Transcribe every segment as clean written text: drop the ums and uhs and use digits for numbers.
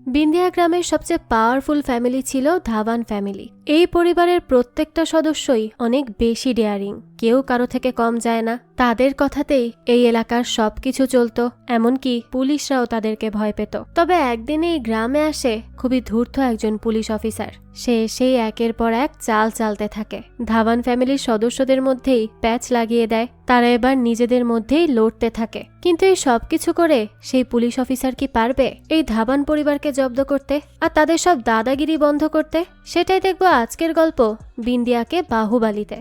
বিন্দিয়া গ্রামের সবচেয়ে powerful family ছিল ধাওয়ান ফ্যামিলি। এই পরিবারের প্রত্যেকটা সদস্যই অনেক বেশি ডেয়ারিং, কেউ কারো থেকে কম যায় না। তাদের কথাতেই এই এলাকার সবকিছু চলতো, এমনকি পুলিশরাও তাদেরকে ভয় পেত। তবে একদিন এই গ্রামে আসে খুবই ধূর্ত একজন পুলিশ অফিসার। সে সেই একের পর এক চাল চালতে থাকে, ধাওয়ান ফ্যামিলির সদস্যদের মধ্যেই প্যাচ লাগিয়ে দেয়। তারা এবার নিজেদের মধ্যেই লড়তে থাকে। কিন্তু এই সবকিছু করে সেই পুলিশ অফিসার কি পারবে এই ধাওয়ান পরিবারকে জব্দ করতে আর তাদের সব দাদাগিরি বন্ধ করতে? সেটাই দেখবো আজকের গল্প বিন্দিয়াকে বাহুবালিতে।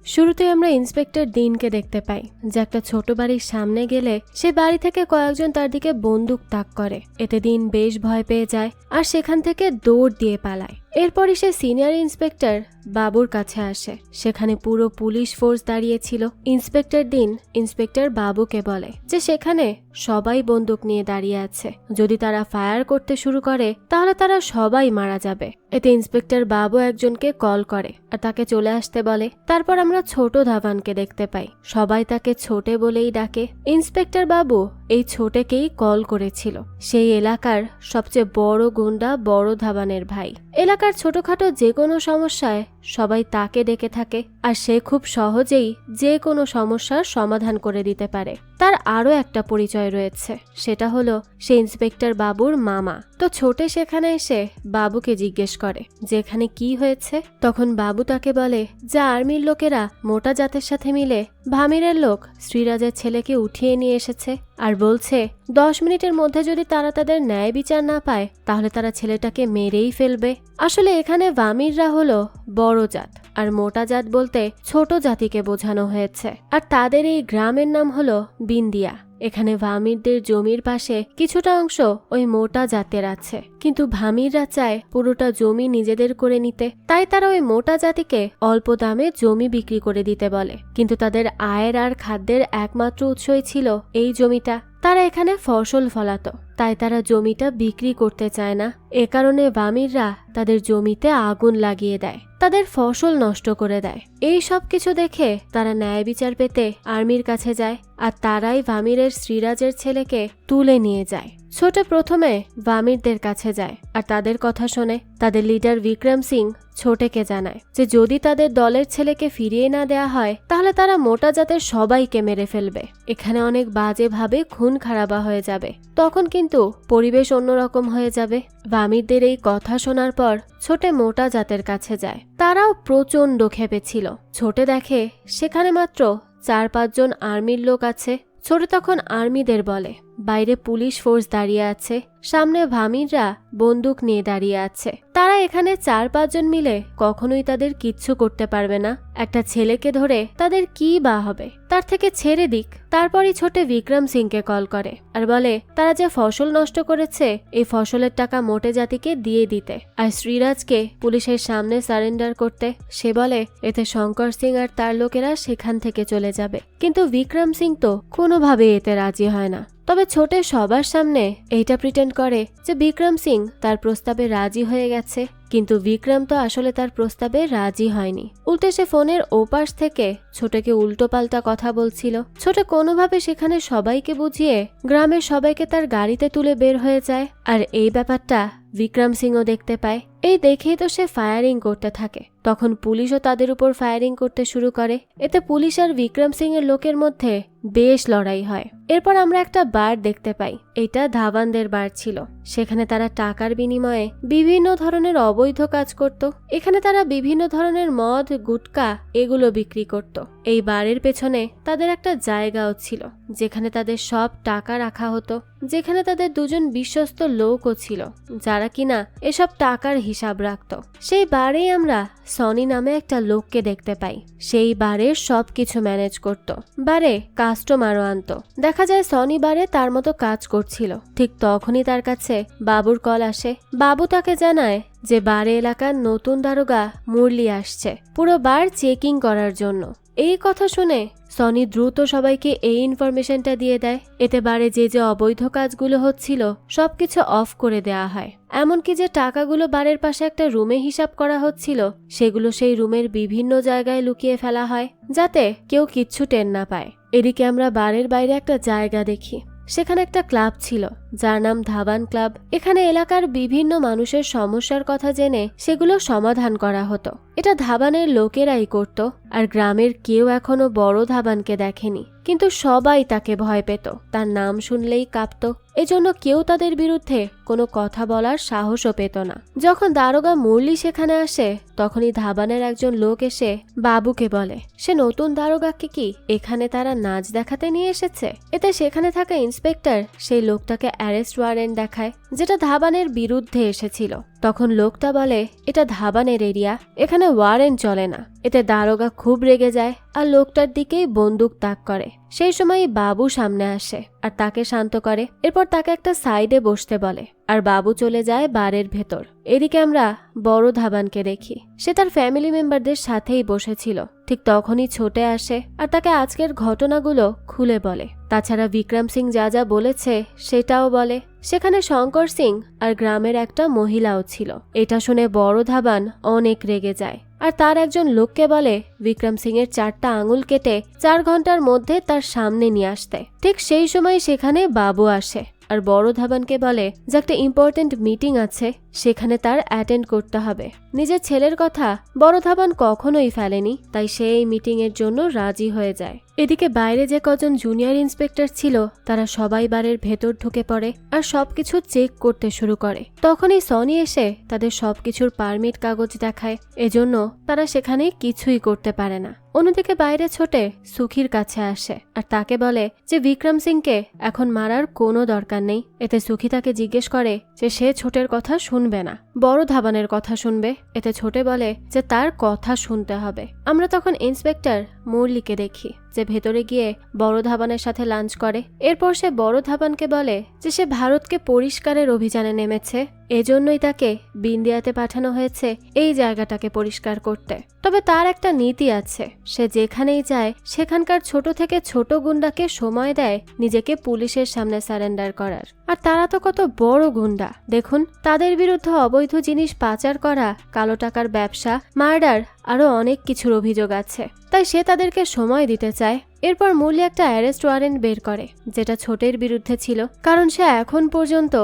শুরুতে আমরা ইন্সপেক্টর দিনকে দেখতে পাই, যে একটা ছোট বাড়ির সামনে গেলে সে বাড়ি থেকে কয়েকজন তার দিকে বন্দুক তাক করে। এতে দিন বেশ ভয় পেয়ে যায় আর সেখান থেকে দৌড় দিয়ে পালায়। এরপরই সে সিনিয়র ইন্সপেক্টর বাবুর কাছে আসে। সেখানে পুরো পুলিশ ফোর্স দাঁড়িয়েছিল। ইন্সপেক্টর দিন ইন্সপেক্টর বাবুকে বলে যে সেখানে সবাই বন্দুক নিয়ে দাঁড়িয়ে আছে, যদি তারা ফায়ার করতে শুরু করে তাহলে তারা সবাই মারা যাবে। এতে ইন্সপেক্টর বাবু একজনকে কল করে আর তাকে চলে আসতে বলে। তারপর আমরা ছোট ধাওয়ানকে দেখতে পাই, সবাই তাকে ছোটে বলেই ডাকে। ইন্সপেক্টর বাবু এই ছোটেকেই কল করেছিল। সেই এলাকার সবচেয়ে বড় গুন্ডা বড় ধাওয়ানের ভাই। এলাকার ছোটখাটো যে কোনো সমস্যায় সবাই তাকে ডেকে থাকে আর সে খুব সহজেই যে কোনো সমস্যার সমাধান করে দিতে পারে। তার আরো একটা পরিচয় রয়েছে, সেটা হলো সে ইন্সপেক্টর বাবুর মামা। তো ছোটে সেখানে এসে বাবুকে জিজ্ঞেস করে যে এখানে কি হয়েছে। তখন বাবু তাকে বলে যে আর্মির লোকেরা মোটা জাতের সাথে মিলে ভামিরের লোক শ্রীরাজের ছেলেকে উঠিয়ে নিয়ে এসেছে আর বলছে 10 মিনিটের মধ্যে যদি তারা তাদের ন্যায় বিচার না পায় তাহলে তারা ছেলেটাকে মেরেই ফেলবে। আসলে এখানে ভামিররা হলো বড় জাত আর মোটা জাত বলতে ছোট জাতিকে বোঝানো হয়েছে। আর তাদের এই গ্রামের নাম হলো বিন্দিয়া। এখানে ভামিরদের জমির পাশে কিছুটা অংশ ওই মোটা জাতের আছে, কিন্তু ভামিররা চায় পুরোটা জমি নিজেদের করে নিতে। তাই তারা ওই মোটা জাতিকে অল্প দামে জমি বিক্রি করে দিতে বলে। কিন্তু তাদের আয়ের আর খাদ্যের একমাত্র উৎসই ছিল এই জমিটা। তারা এখানে ফসল ফলাতো, তাই তারা জমিটা বিক্রি করতে চায় না। এ কারণে ভামিররা তাদের জমিতে আগুন লাগিয়ে দেয়, তাদের ফসল নষ্ট করে দেয়। এই সব কিছু দেখে তারা ন্যায় বিচার পেতে আর্মির কাছে যায় আর তারাই ভামিরের শ্রীরাজের ছেলেকে তুলে নিয়ে যায়। ছোট প্রথমে ভামিরদের কাছে যায় আর তাদের কথা শোনে। তাদের লিডার বিক্রম সিং ছোটেকে জানায় যে যদি তাদের দলের ছেলেকে ফিরিয়ে না দেয়া হয় তাহলে তারা মোটা জাতের সবাইকে মেরে ফেলবে। এখানে অনেক বাজেভাবে খুন খারাবা হয়ে যাবে। তখন কিন্তু পরিবেশ অন্যরকম হয়ে যাবে। ভামিরদের এই কথা শোনার পর ছোটে মোটা জাতের কাছে যায়। তারাও প্রচন্ড ক্ষেপেছিল। ছোটে দেখে সেখানে মাত্র 4-5 জন আর্মির লোক আছে। ছোট তখন আর্মিদের বলে বাইরে পুলিশ ফোর্স দাঁড়িয়ে আছে, সামনে ভামিররা বন্দুক নিয়ে দাঁড়িয়ে আছে। তারা এখানে 4-5 জন মিলে কখনোই তাদের কিচ্ছু করতে পারবে না। একটা ছেলেকে ধরে তাদের কি বা হবে, তার থেকে ছেড়ে দিক। তারপরই ছোটে বিক্রম সিংকে কল করে আর বলে তারা যে ফসল নষ্ট করেছে এই ফসলের টাকা মোটে জাতিকে দিয়ে দিতে আর শ্রীরাজকে পুলিশের সামনে সারেন্ডার করতে। সে বলে এতে শঙ্কর সিং আর তার লোকেরা সেখান থেকে চলে যাবে। কিন্তু বিক্রম সিং তো কোনোভাবে এতে রাজি হয় না। তবে ছোটে সবার সামনে এইটা প্রিটেন্ড করে যে বিক্রম সিং তার প্রস্তাবে রাজি হয়ে গেছে, কিন্তু বিক্রম তো আসলে তার প্রস্তাবে রাজি হয়নি। উল্টে সে ফোনের ওপাশ থেকে ছোটকে উল্টো পাল্টা কথা বলছিল। ছোট কোনোভাবে সেখানে সবাইকে বুঝিয়ে গ্রামের সবাইকে তার গাড়িতে তুলে বের হয়ে যায় আর এই ব্যাপারটা বিক্রম সিংও দেখতে পায়। এই দেখেই তো সে ফায়ারিং করতে থাকে। তখন পুলিশও তাদের উপর ফায়ারিং করতে শুরু করে। এতে পুলিশ আর বিক্রম সিং এর লোকের মধ্যে বেশ লড়াই হয়। এরপর আমরা একটা বার দেখতে পাই, এটা ধাওয়ানদের বার ছিল। সেখানে তারা টাকার বিনিময়ে বিভিন্ন ধরনের অবৈধ কাজ করত। এখানে তারা বিভিন্ন ধরনের মদ, গুটকা এগুলো বিক্রি করত। এই বারের পেছনে তাদের একটা জায়গাও ছিল যেখানে তাদের সব টাকা রাখা হতো, যেখানে তাদের 2 জন বিশ্বস্ত লোকও ছিল যারা কিনা এসব টাকার হিসাব রাখত। সেই বারেই আমরা সনি নামে একটা লোককে দেখতে পাই। সেই বারের সবকিছু ম্যানেজ করত, বারে কাস্টমারও আনতো। দেখা যায় সনি বারে তার মতো কাজ করছিল। ঠিক তখনই তার কাছে বাবুর কল আসে। বাবু তাকে জানায় যে বারে এলাকার নতুন দারোগা মুরলি আসছে পুরো বার চেকিং করার জন্য। এই কথা শুনে সনি দ্রুত সবাইকে এই ইনফরমেশনটা দিয়ে দেয়। এতে বারে যে যে অবৈধ কাজগুলো হচ্ছিল সবকিছু অফ করে দেয়া হয়। এমনকি যে টাকাগুলো বারের পাশে একটা রুমে হিসাব করা হচ্ছিল সেগুলো সেই রুমের বিভিন্ন জায়গায় লুকিয়ে ফেলা হয় যাতে কেউ কিচ্ছু টের না পায়। এদিকে আমরা বারের বাইরে একটা জায়গা দেখি। সেখানে একটা ক্লাব ছিল যার নাম ধাবান ক্লাব। এখানে এলাকার বিভিন্ন মানুষের সমস্যার কথা জেনে সেগুলো সমাধান করা হতো। এটা ধাবানের লোকেরাই করত, আর গ্রামের কেউ এখনো বড় ধাবানকে দেখেনি, কিন্তু সবাই তাকে ভয় পেত, তার নাম শুনলেই কাঁপত। এজন্য কেউ তাদের বিরুদ্ধে কোনো কথা বলার সাহসও পেত না। যখন দারোগা মুরলি সেখানে আসে তখনই ধাবানের একজন লোক এসে বাবুকে বলে সে নতুন দারোগাকে কি এখানে তারা নাচ দেখাতে নিয়ে এসেছে। এতে সেখানে থাকা ইন্সপেক্টর সেই লোকটাকে অ্যারেস্ট ওয়ারেন্ট দেখায়, যেটা ধাবানের বিরুদ্ধে এসেছিল। তখন লোকটা বলে এটা ধাবানের এরিয়া, এখানে ওয়ারেন্ট চলে না। এতে দারোগা খুব রেগে যায় আর লোকটার দিকেই বন্দুক তাক করে। সেই সময় বাবু সামনে আসে আর তাকে শান্ত করে। এরপর তাকে একটা সাইডে বসতে বলে আর বাবু চলে যায় বারের ভেতর। এদিকে আমরা বড় ধাবানকে দেখি, সে তার ফ্যামিলি মেম্বারদের সাথেই বসেছিল। ঠিক তখনই ছোটে আসে আর তাকে আজকের ঘটনাগুলো খুলে বলে। তাছাড়া বিক্রম সিং যা যা বলেছে সেটাও বলে। সেখানে শঙ্কর সিং আর গ্রামের একটা মহিলাও ছিল। এটা শুনে বড় ধাবান অনেক রেগে যায় আর তার একজন লোককে বলে বিক্রম সিং এর 4টা আঙুল কেটে 4 ঘন্টার মধ্যে তার সামনে নিয়ে আসতে। ঠিক সেই সময় সেখানে বাবু আসে আর বড় ধাবানকে বলে যে একটা ইম্পর্টেন্ট মিটিং আছে, সেখানে তার অ্যাটেন্ড করতে হবে। নিজের ছেলের কথা বড় ধাবান কখনোই ফেলেনি, তাই সে এই মিটিং এর জন্য রাজি হয়ে যায়। এদিকে বাইরে যে কজন জুনিয়র ইন্সপেক্টর ছিল তারা সবাই বারের ভেতর ঢুকে পড়ে আর সবকিছু চেক করতে শুরু করে। তখনই সনি এসে তাদের সবকিছুর পারমিট কাগজ দেখায়, এজন্য তারা সেখানে কিছুই করতে পারে না। অন্যদিকে বাইরে ছোটে সুখির কাছে আসে আর তাকে বলে যে বিক্রম সিংকে এখন মারার কোনো দরকার নেই। এতে সুখী তাকে জিজ্ঞেস করে যে সে ছোটের কথা শুনবে না, বড় ধাবানের কথা শুনবে। এতে ছোটে বলে যে তার কথা শুনতে হবে। আমরা তখন ইন্সপেক্টর মুরলিকে দেখি যে ভেতরে গিয়ে বড় ধাবানের সাথে লাঞ্চ করে। এরপর সে বড় ধাবানকে বলে যে সে ভারতকে পরিষ্কারের অভিযানে নেমেছে, এজন্যই তাকে বিন্দিয়াতে পাঠানো হয়েছে এই জায়গাটাকে পরিষ্কার করতে। তবে তার একটা নীতি আছে, সে যেখানেই যায় সেখানকার ছোট থেকে ছোট গুন্ডাকে সময় দেয় নিজেকে পুলিশের সামনে সারেন্ডার করার। আর তারা তো কত বড় গুন্ডা দেখুন, তাদের বিরুদ্ধে অবৈধ জিনিস পাচার করা, কালো টাকার ব্যবসা, মার্ডার, আরো অনেক কিছুর অভিযোগ আছে। তাই সে তাদেরকে সময় দিতে চায়। এরপর মুরলি একটা অ্যারেস্ট ওয়ারেন্ট বের করে, যেটা ছোটের বিরুদ্ধে ছিল, কারণ সে এখন পর্যন্ত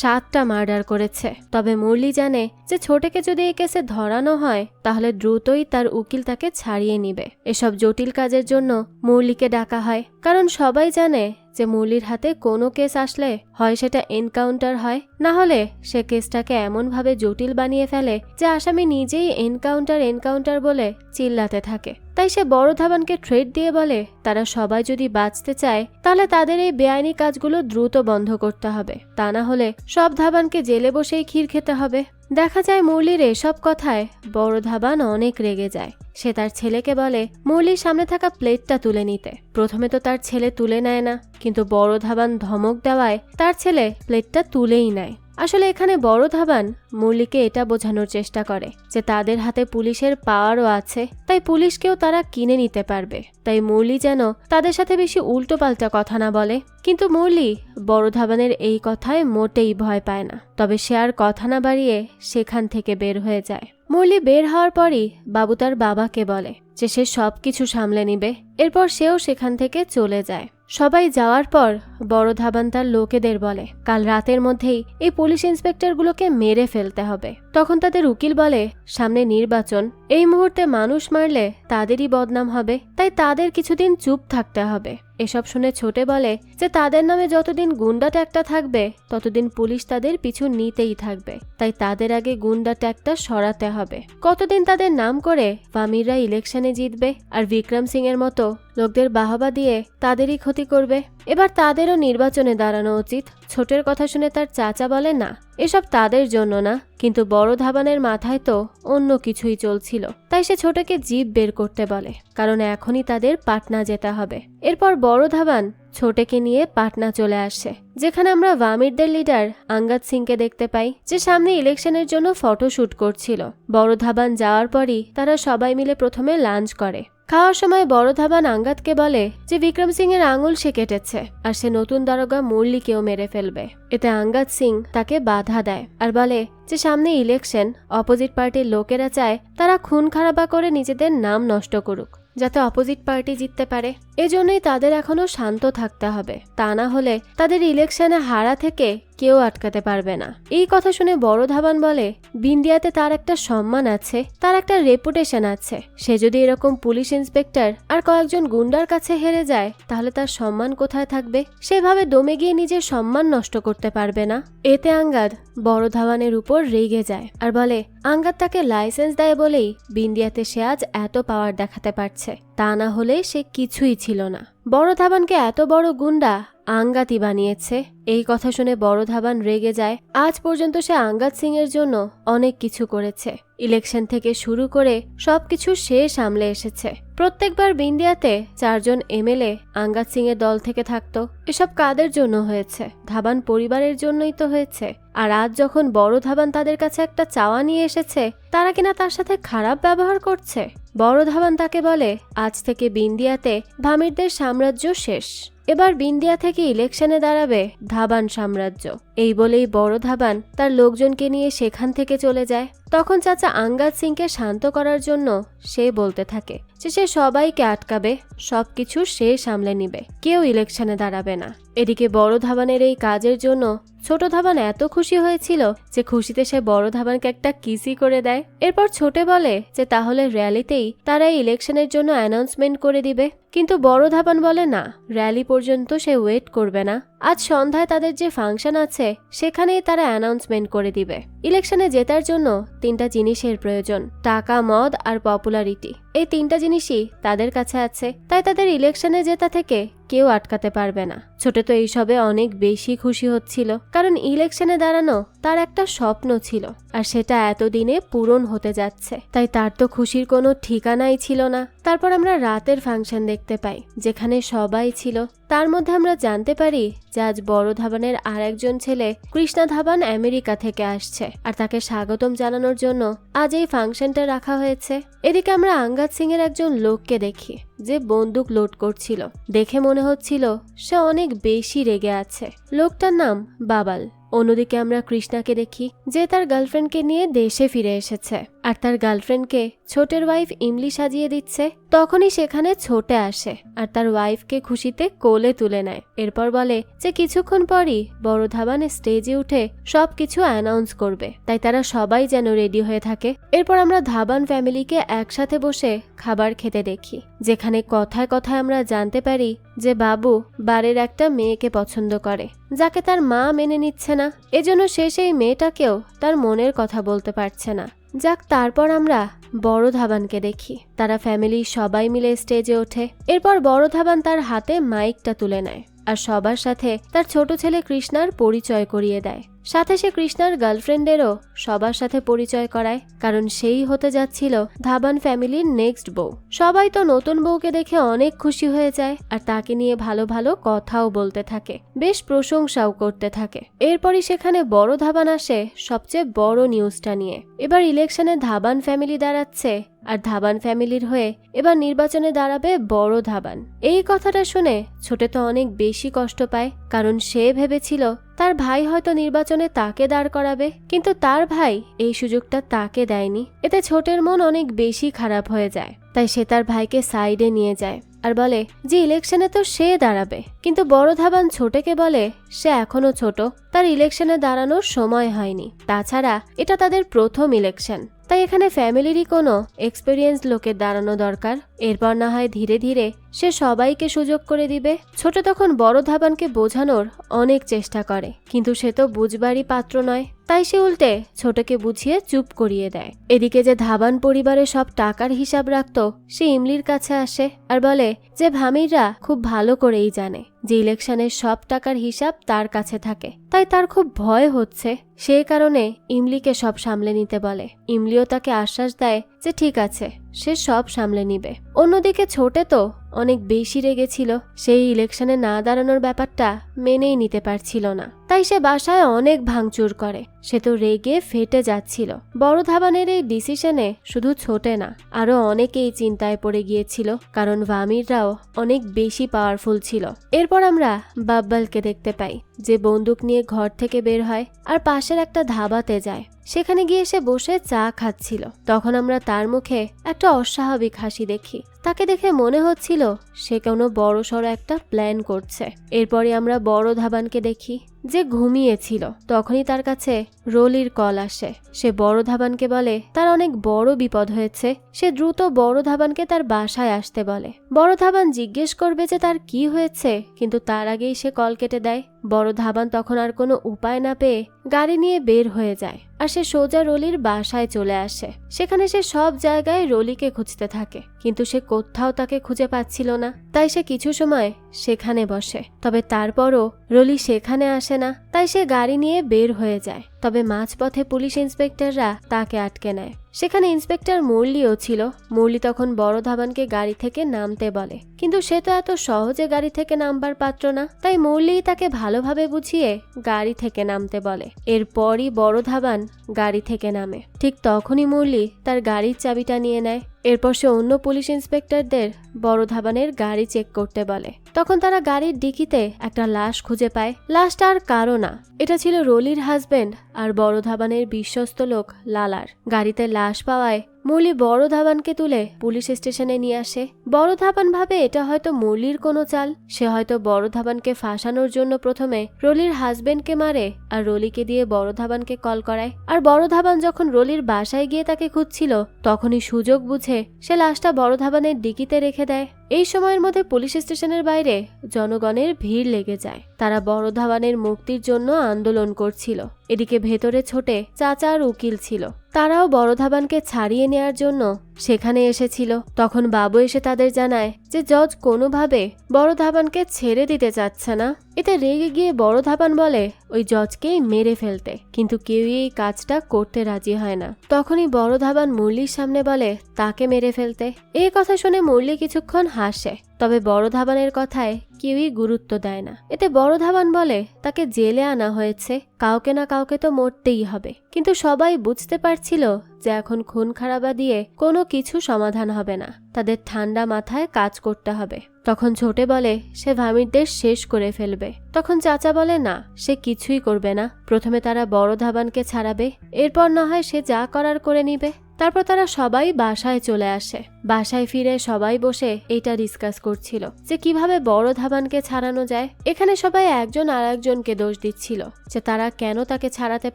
7টা মার্ডার করেছে। তবে মুরলি জানে যে ছোটেকে যদি এই কেসে ধরানো হয় তাহলে দ্রুতই তার উকিল তাকে ছাড়িয়ে নিবে। এসব জটিল কাজের জন্য মুরলিকে ডাকা হয়, কারণ সবাই জানে যে মুরলির হাতে কোনো কেস আসলে হয় সেটা এনকাউন্টার হয়, না হলে সে কেসটাকে এমনভাবে জটিল বানিয়ে ফেলে যে আসামি নিজেই এনকাউন্টার বলে চিল্লাতে থাকে। তাই সে বড় ধাবানকে থ্রেট দিয়ে বলে তারা সবাই যদি বাঁচতে চায় তাহলে তাদের এই বেআইনি কাজগুলো দ্রুত বন্ধ করতে হবে, তা না হলে সব ধাবানকে জেলে বসেই ক্ষীর খেতে হবে। দেখা যায় মুরলির এসব কথায় বড় ধাবান অনেক রেগে যায়। সে তার ছেলেকে বলে মুরলির সামনে থাকা প্লেটটা তুলে নিতে। প্রথমে তো তার ছেলে তুলে নেয় না, কিন্তু বড় ধাবান ধমক দেওয়ায় তার ছেলে প্লেটটা তুলেই নেয়। আসলে এখানে বড় ধাবান মুরলিকে এটা বোঝানোর চেষ্টা করে যে তাদের হাতে পুলিশের পাওয়ারও আছে, তাই পুলিশকেও তারা কিনে নিতে পারবে। তাই মুরলি যেন তাদের সাথে বেশি উল্টোপাল্টা কথা না বলে। কিন্তু মুরলি বড় ধাবানের এই কথায় মোটেই ভয় পায় না। তবে সে আর কথা না বাড়িয়ে সেখান থেকে বের হয়ে যায়। মুরলি বের হওয়ার পরই বাবু তার বাবাকে বলে যে সে সবকিছু সামলে নিবে। এরপর সেও সেখান থেকে চলে যায়। সবাই যাওয়ার পর বড় ধাবান তার লোকেদের বলে কাল রাতের মধ্যেই এই পুলিশ ইন্সপেক্টরগুলোকে মেরে ফেলতে হবে। তখন তাদের উকিল বলে সামনে নির্বাচন, এই মুহূর্তে মানুষ মারলে তাদেরই বদনাম হবে, তাই তাদের কিছুদিন চুপ থাকতে হবে। এসব শুনে ছোটে বলে যে তাদের নামে যতদিন গুন্ডা ট্যাগটা থাকবে ততদিন পুলিশ তাদের পিছু নিতেই থাকবে, তাই তাদের আগে গুন্ডা ট্যাগটা সরাতে হবে। কতদিন তাদের নাম করে ফামিররা ইলেকশনে জিতবে আর বিক্রম সিং এর মতো লোকদের বাহবা দিয়ে তাদেরই ক্ষতি করবে। এবার তাদেরও নির্বাচনে দাঁড়ানো উচিত। ছোটের কথা শুনে তার চাচা বলে না, এসব তাদের জন্য না, কিন্তু বড় ধাবানের মাথায় তো অন্য কিছুই চলছিল। তাই সে ছোটকে জিপ বের করতে বলে, কারণ এখনই তাদের পাটনা যেতে হবে। এরপর বড় ধাবান ছোটেকে নিয়ে পাটনা চলে আসে, যেখানে আমরা ভামিরদের লিডার আঙ্গাদ সিংকে দেখতে পাই, যে সামনে ইলেকশনের জন্য ফটোশুট করছিল। বড় ধাবান যাওয়ার পরই তারা সবাই মিলে প্রথমে লাঞ্চ করে। খাওয়ার সময় বড় ধাবান আঙ্গাদকে বলে যে বিক্রম সিং এর আঙুল সে কেটেছে আর সে নতুন দারোগা মুরলিকেও মেরে ফেলবে। এতে আঙ্গাদ সিং তাকে বাধা দেয় আর বলে যে সামনে ইলেকশন, অপোজিট পার্টির লোকেরা চায় তারা খুন খারাপা করে নিজেদের নাম নষ্ট করুক। যাতে অপোজিট পার্টি জিততে পারে। এজন্যই তাদের এখনো শান্ত থাকতে হবে, তা না হলে তাদের ইলেকশনে হারা থেকে কেউ আটকাতে পারবে না। এই কথা শুনে বড় ধাবান বলে, বিন্দিয়াতে তার একটা সম্মান আছে, তার একটা রেপুটেশন আছে। সে যদি এরকম পুলিশ ইন্সপেক্টর আর কয়েকজন গুন্ডার কাছে হেরে যায় তাহলে তার সম্মান কোথায় থাকবে? সেভাবে দমে গিয়ে নিজের সম্মান নষ্ট করতে পারবে না। এতে আঙ্গাদ বড় ধাবানের উপর রেগে যায় আর বলে, আঙ্গাদ তাকে লাইসেন্স দেয় বলেই বিন্দিয়াতে সে আজ এত পাওয়ার দেখাতে পারছে, তা না হলে সে কিছুই ছিল না। বড় ধাবানকে এত বড় গুন্ডা আঙ্গাতই বানিয়েছে। এই কথা শুনে বড় ধাবান রেগে যায়। আজ পর্যন্ত সে আঙ্গাদ সিং এর জন্য অনেক কিছু করেছে, ইলেকশন থেকে শুরু করে সবকিছু সে সামলে এসেছে। প্রত্যেকবার বিন্দিয়াতে 4 জন এমএলএ আঙ্গাদ সিং এর দল থেকে থাকতো। এসব কাদের জন্য হয়েছে? ধাবান পরিবারের জন্যই তো হয়েছে। আর আজ যখন বড় ধাবান তাদের কাছে একটা চাওয়া নিয়ে এসেছে, তারা কিনা তার সাথে খারাপ ব্যবহার করছে। বড় ধাবান তাকে বলে, আজ থেকে বিন্দিয়াতে ভামিরদের সাম্রাজ্য শেষ, এবার বিন্দিয়া থেকে ইলেকশনে দাঁড়াবে ধাবান সাম্রাজ্য। এই বলেই বড় ধাবান তার লোকজনকে নিয়ে সেখান থেকে চলে যায়। তখন চাচা আঙ্গাদ সিংকে শান্ত করার জন্য সে বলতে থাকে যে সে সবাইকে আটকাবে, সবকিছু সে সামলে নিবে, কেউ ইলেকশনে দাঁড়াবে না। এদিকে বড় ধাবানের এই কাজের জন্য ছোট ধাবান এত খুশি হয়েছিল যে খুশিতে সে বড় ধাবানকে একটা কিসি করে দেয়। এরপর ছোটে বলে যে তাহলে র্যালিতেই তারা এই ইলেকশনের জন্য অ্যানাউন্সমেন্ট করে দিবে। কিন্তু বড় ধাবান বলে না, র্যালি পর্যন্ত সে ওয়েট করবে না। আজ সন্ধ্যায় তাদের যে ফাংশন আছে সেখানেই তারা অ্যানাউন্সমেন্ট করে দিবে। ইলেকশনে জেতার জন্য 3টা জিনিসের প্রয়োজন, টাকা, মদ আর পপুলারিটি। এই 3টা জিনিসই তাদের কাছে আছে, তাই তাদের ইলেকশনে জেতা থেকে কেউ আটকাতে পারবে না। ছোট তো এইসবে অনেক বেশি খুশি হচ্ছিল, কারণ ইলেকশনে দাঁড়ানো তার একটা স্বপ্ন ছিল আর সেটা এতদিনে পূরণ হতে যাচ্ছে। তাই তার তো খুশির কোনো ঠিকানাই ছিল না। তারপর আমরা রাতের ফাংশন দেখতে পাই, যেখানে সবাই ছিল। তার মধ্যে আমরা জানতে পারি যে আজ বড় ধাবানের আর একজন ছেলে কৃষ্ণা ধাবান আমেরিকা থেকে আসছে আর তাকে স্বাগতম জানানোর জন্য আজ এই ফাংশনটা রাখা হয়েছে। এদিকে আমরা আঙ্গাদ সিং এর একজন লোককে দেখি যে বন্দুক লোড করছিল। দেখে মনে হচ্ছিল সে অনেক বেশি রেগে আছে। লোকটার নাম বাবাল। অন্যদিকে আমরা কৃষ্ণাকে দেখি যে তার গার্লফ্রেন্ডকে নিয়ে দেশে ফিরে এসেছে আর তার গার্লফ্রেন্ডকে ছোটের ওয়াইফ ইমলি সাজিয়ে দিচ্ছে। তখনই সেখানে ছোটে আসে আর তার ওয়াইফকে খুশিতে কোলে তুলে নেয়। এরপর বলে যে কিছুক্ষণ পরই বড় ধাবান স্টেজে উঠে সবকিছু অ্যানাউন্স করবে, তাই তারা সবাই যেন রেডি হয়ে থাকে। এরপর আমরা ধাবান ফ্যামিলিকে একসাথে বসে খাবার খেতে দেখি, যেখানে কথায় কথায় আমরা জানতে পারি যে বাবু বাড়ির একটা মেয়েকে পছন্দ করে, যাকে তার মা মেনে নিচ্ছে না। এজন্য সে সেই মেয়েটাকেও তার মনের কথা বলতে পারছে না। যাক, তারপর আমরা বড় ধাবানকে দেখি। তারা ফ্যামিলি সবাই মিলে স্টেজে ওঠে। এরপর বড় ধাবান তার হাতে মাইকটা তুলে নেয় আর সবার সাথে তার ছোট ছেলে কৃষ্ণার পরিচয় করিয়ে দেয়। সাথে সে কৃষ্ণার গার্লফ্রেন্ডেরও সবার সাথে পরিচয় করায়, কারণ সেই হতে যাচ্ছিল ধাবান ফ্যামিলির নেক্সট বউ। সবাই তো নতুন বউকে দেখে অনেক খুশি হয়ে যায় আর তাকে নিয়ে ভালো ভালো কথাও বলতে থাকে, বেশ প্রশংসাও করতে থাকে। এরপরই সেখানে বড় ধাবান আসে সবচেয়ে বড় নিউজটা নিয়ে। এবার ইলেকশনে ধাবান ফ্যামিলি দাঁড়াচ্ছে আর ধাবান ফ্যামিলির হয়ে এবার নির্বাচনে দাঁড়াবে বড় ধাবান। এই কথাটা শুনে ছোটে তো অনেক বেশি কষ্ট পায়, কারণ সে ভেবেছিল তার ভাই হয়তো নির্বাচনে তাকে দাঁড় করাবে, কিন্তু তার ভাই এই সুযোগটা তাকে দেয়নি। এতে ছোটের মন অনেক বেশি খারাপ হয়ে যায়। তাই সে তার ভাইকে সাইডে নিয়ে যায় আর বলে যে ইলেকশনে তো সে দাঁড়াবে। কিন্তু বড় ধাবান ছোটকে বলে সে এখনো ছোট, তার ইলেকশনে দাঁড়ানোর সময় হয়নি। তাছাড়া এটা তাদের প্রথম ইলেকশন, তাই এখানে ফ্যামিলিরই কোনো এক্সপেরিয়েন্স লোকের দাঁড়ানো দরকার। এরপর না হয় ধীরে ধীরে সে সবাইকে সুযোগ করে দিবে। ছোট তখন বড় ধাবানকে বোঝানোর অনেক চেষ্টা করে, কিন্তু সে তো বুঝবারই পাত্র নয়। তাই সে উল্টে ছোটকে বুঝিয়ে চুপ করিয়ে দেয়। এদিকে যে ধাবান পরিবারের সব টাকার হিসাব রাখতো সে ইমলির কাছে আসে আর বলে যে ভামিররা খুব ভালো করেই জানে যে ইলেকশনের সব টাকার হিসাব তার কাছে থাকে, তাই তার খুব ভয় হচ্ছে। সেই কারণে ইমলিকে সব সামলে নিতে বলে। ইমলিও তাকে আশ্বাস দেয় যে ঠিক আছে, সে সব সামলে নিবে। অন্যদিকে ছোটে তো অনেক বেশি রেগেছিল, সেই ইলেকশনে না দাঁড়ানোর ব্যাপারটা মেনেই নিতে পারছিল না। তাই সে বাসায় অনেক ভাঙচুর করে। সে তো রেগে ফেটে যাচ্ছিল। বড় ধাবানের এই ডিসিশনে শুধু ছোটে না, আরো অনেকেই চিন্তায় পড়ে গিয়েছিল, কারণ ভামিররাও অনেক বেশি পাওয়ারফুল ছিল। এরপর আমরা বাব্বালকে দেখতে পাই, যে বন্দুক নিয়ে ঘর থেকে বের হয় আর পাশের একটা ধাবাতে যায়। সেখানে গিয়ে সে বসে চা খাচ্ছিল। তখন আমরা তার মুখে একটা অস্বাভাবিক হাসি দেখি। তাকে দেখে মনে হচ্ছিল সে কোনো বড়সড় একটা প্ল্যান করছে। এরপরে আমরা বড় ধাবানকে দেখি, যে ঘুমিয়েছিল। তখনই তার কাছে রলির কল আসে। সে বড় ধাবানকে বলে তার অনেক বড় বিপদ হয়েছে। সে দ্রুত বড় ধাবানকে তার বাসায় আসতে বলে। বড় ধাবান জিজ্ঞেস করবে যে তার কি হয়েছে, কিন্তু তার আগেই সে কল কেটে দেয়। বড় ধাবান তখন আর কোনো উপায় না পেয়ে গাড়ি নিয়ে বের হয়ে যায় আর সে সোজা রলির বাসায় চলে আসে। সেখানে সে সব জায়গায় রলিকে খুঁজতে থাকে, কিন্তু সে কোথাও তাকে খুঁজে পাচ্ছিল না। তাই সে কিছু সময় সেখানে বসে, তবে তারপরও রলি সেখানে আসে না। তাই সে গাড়ি নিয়ে বের হয়ে যায়। তবে মাঝপথে পুলিশ ইন্সপেক্টররা তাকে আটকে নেয়। সেখানে ইন্সপেক্টর মুরলিও ছিল। মুরলি তখন বড় ধাবানকে গাড়ি থেকে নামতে বলে, কিন্তু সে তো এত সহজে গাড়ি থেকে নামবার পাত্র না। তাই মুরলি তাকে ভালোভাবে বুঝিয়ে গাড়ি থেকে নামতে বলে। এরপরই বড় ধাবান গাড়ি থেকে নামে। ঠিক তখনই মুরলি তার গাড়ির চাবিটা নিয়ে নেয়। এরপর সে অন্য পুলিশ ইন্সপেক্টরদের বড় ধাবানের গাড়ি চেক করতে বলে। তখন তারা গাড়ির ডিকিতে একটা লাশ খুঁজে পায়। লাশটা আর কারো না, এটা ছিল রলির হাজবেন্ড আর বড় ধাবানের বিশ্বস্ত লোক লালার। গাড়িতে লাশ পাওয়ায় মুরলি বড় ধাবানকে তুলে পুলিশ স্টেশনে নিয়ে আসে। বড় ধাবান ভাবে এটা হয়তো মুরলির কোনো চাল। সে হয়তো বড় ধাবানকে ফাঁসানোর জন্য প্রথমে রলির হাজবেন্ডকে মারে আর রলিকে দিয়ে বড় ধাবানকে কল করায়। আর বড় ধাবান যখন রলির বাসায় গিয়ে তাকে খুঁজছিল, তখনই সুযোগ বুঝে সে লাশটা বড় ধাবানের ডিকিতে রেখে দেয়। এই সময়ের মধ্যে পুলিশ স্টেশনের বাইরে জনগণের ভিড় লেগে যায়। তারা বড় ধাবানের মুক্তির জন্য আন্দোলন করছিল। এদিকে ভেতরে ছোটে চাচা আর উকিল ছিল। তারাও বড় ধাবানকে ছাড়িয়ে নেয়ার জন্য সেখানে এসেছিল। তখন বাবু এসে তাদের জানায় যে জজ কোনোভাবে বড় ধাবানকে ছেড়ে দিতে চাচ্ছে না। এতে রেগে গিয়ে বড় ধাবান বলে ওই জজকেই মেরে ফেলতে, কিন্তু কেউই এই কাজটা করতে রাজি হয় না। তখনই বড় ধাবান মুরলির সামনে বলে তাকে মেরে ফেলতে। এই কথা শুনে মুরলি কিছুক্ষণ হাসে, তবে বড় ধাবানের কথায় কেউই গুরুত্ব দেয় না। এতে বড় ধাবান বলে তাকে জেলে আনা হয়েছে, কাউকে না কাউকে তো মরতেই হবে। কিন্তু সবাই বুঝতে পারছিল যে এখন খুন খারাবা দিয়ে কোনো কিছু সমাধান হবে না, তাদের ঠান্ডা মাথায় কাজ করতে হবে। তখন ছোটে বলে সে ভামিরদের শেষ করে ফেলবে। তখন চাচা বলে না, সে কিছুই করবে না। প্রথমে তারা বড় ধাবানকে ছাড়াবে, এরপর না হয় সে যা করার করে নিবে। তারপর তারা সবাই বাসায় চলে আসে। বাসায় ফিরে সবাই বসে এইটা ডিসকাস করছিল যে কিভাবে বড় ধাবানকে ছাড়ানো যায়। এখানে সবাই একজন আর একজনকে দোষ দিচ্ছিল যে তারা কেন তাকে ছাড়াতে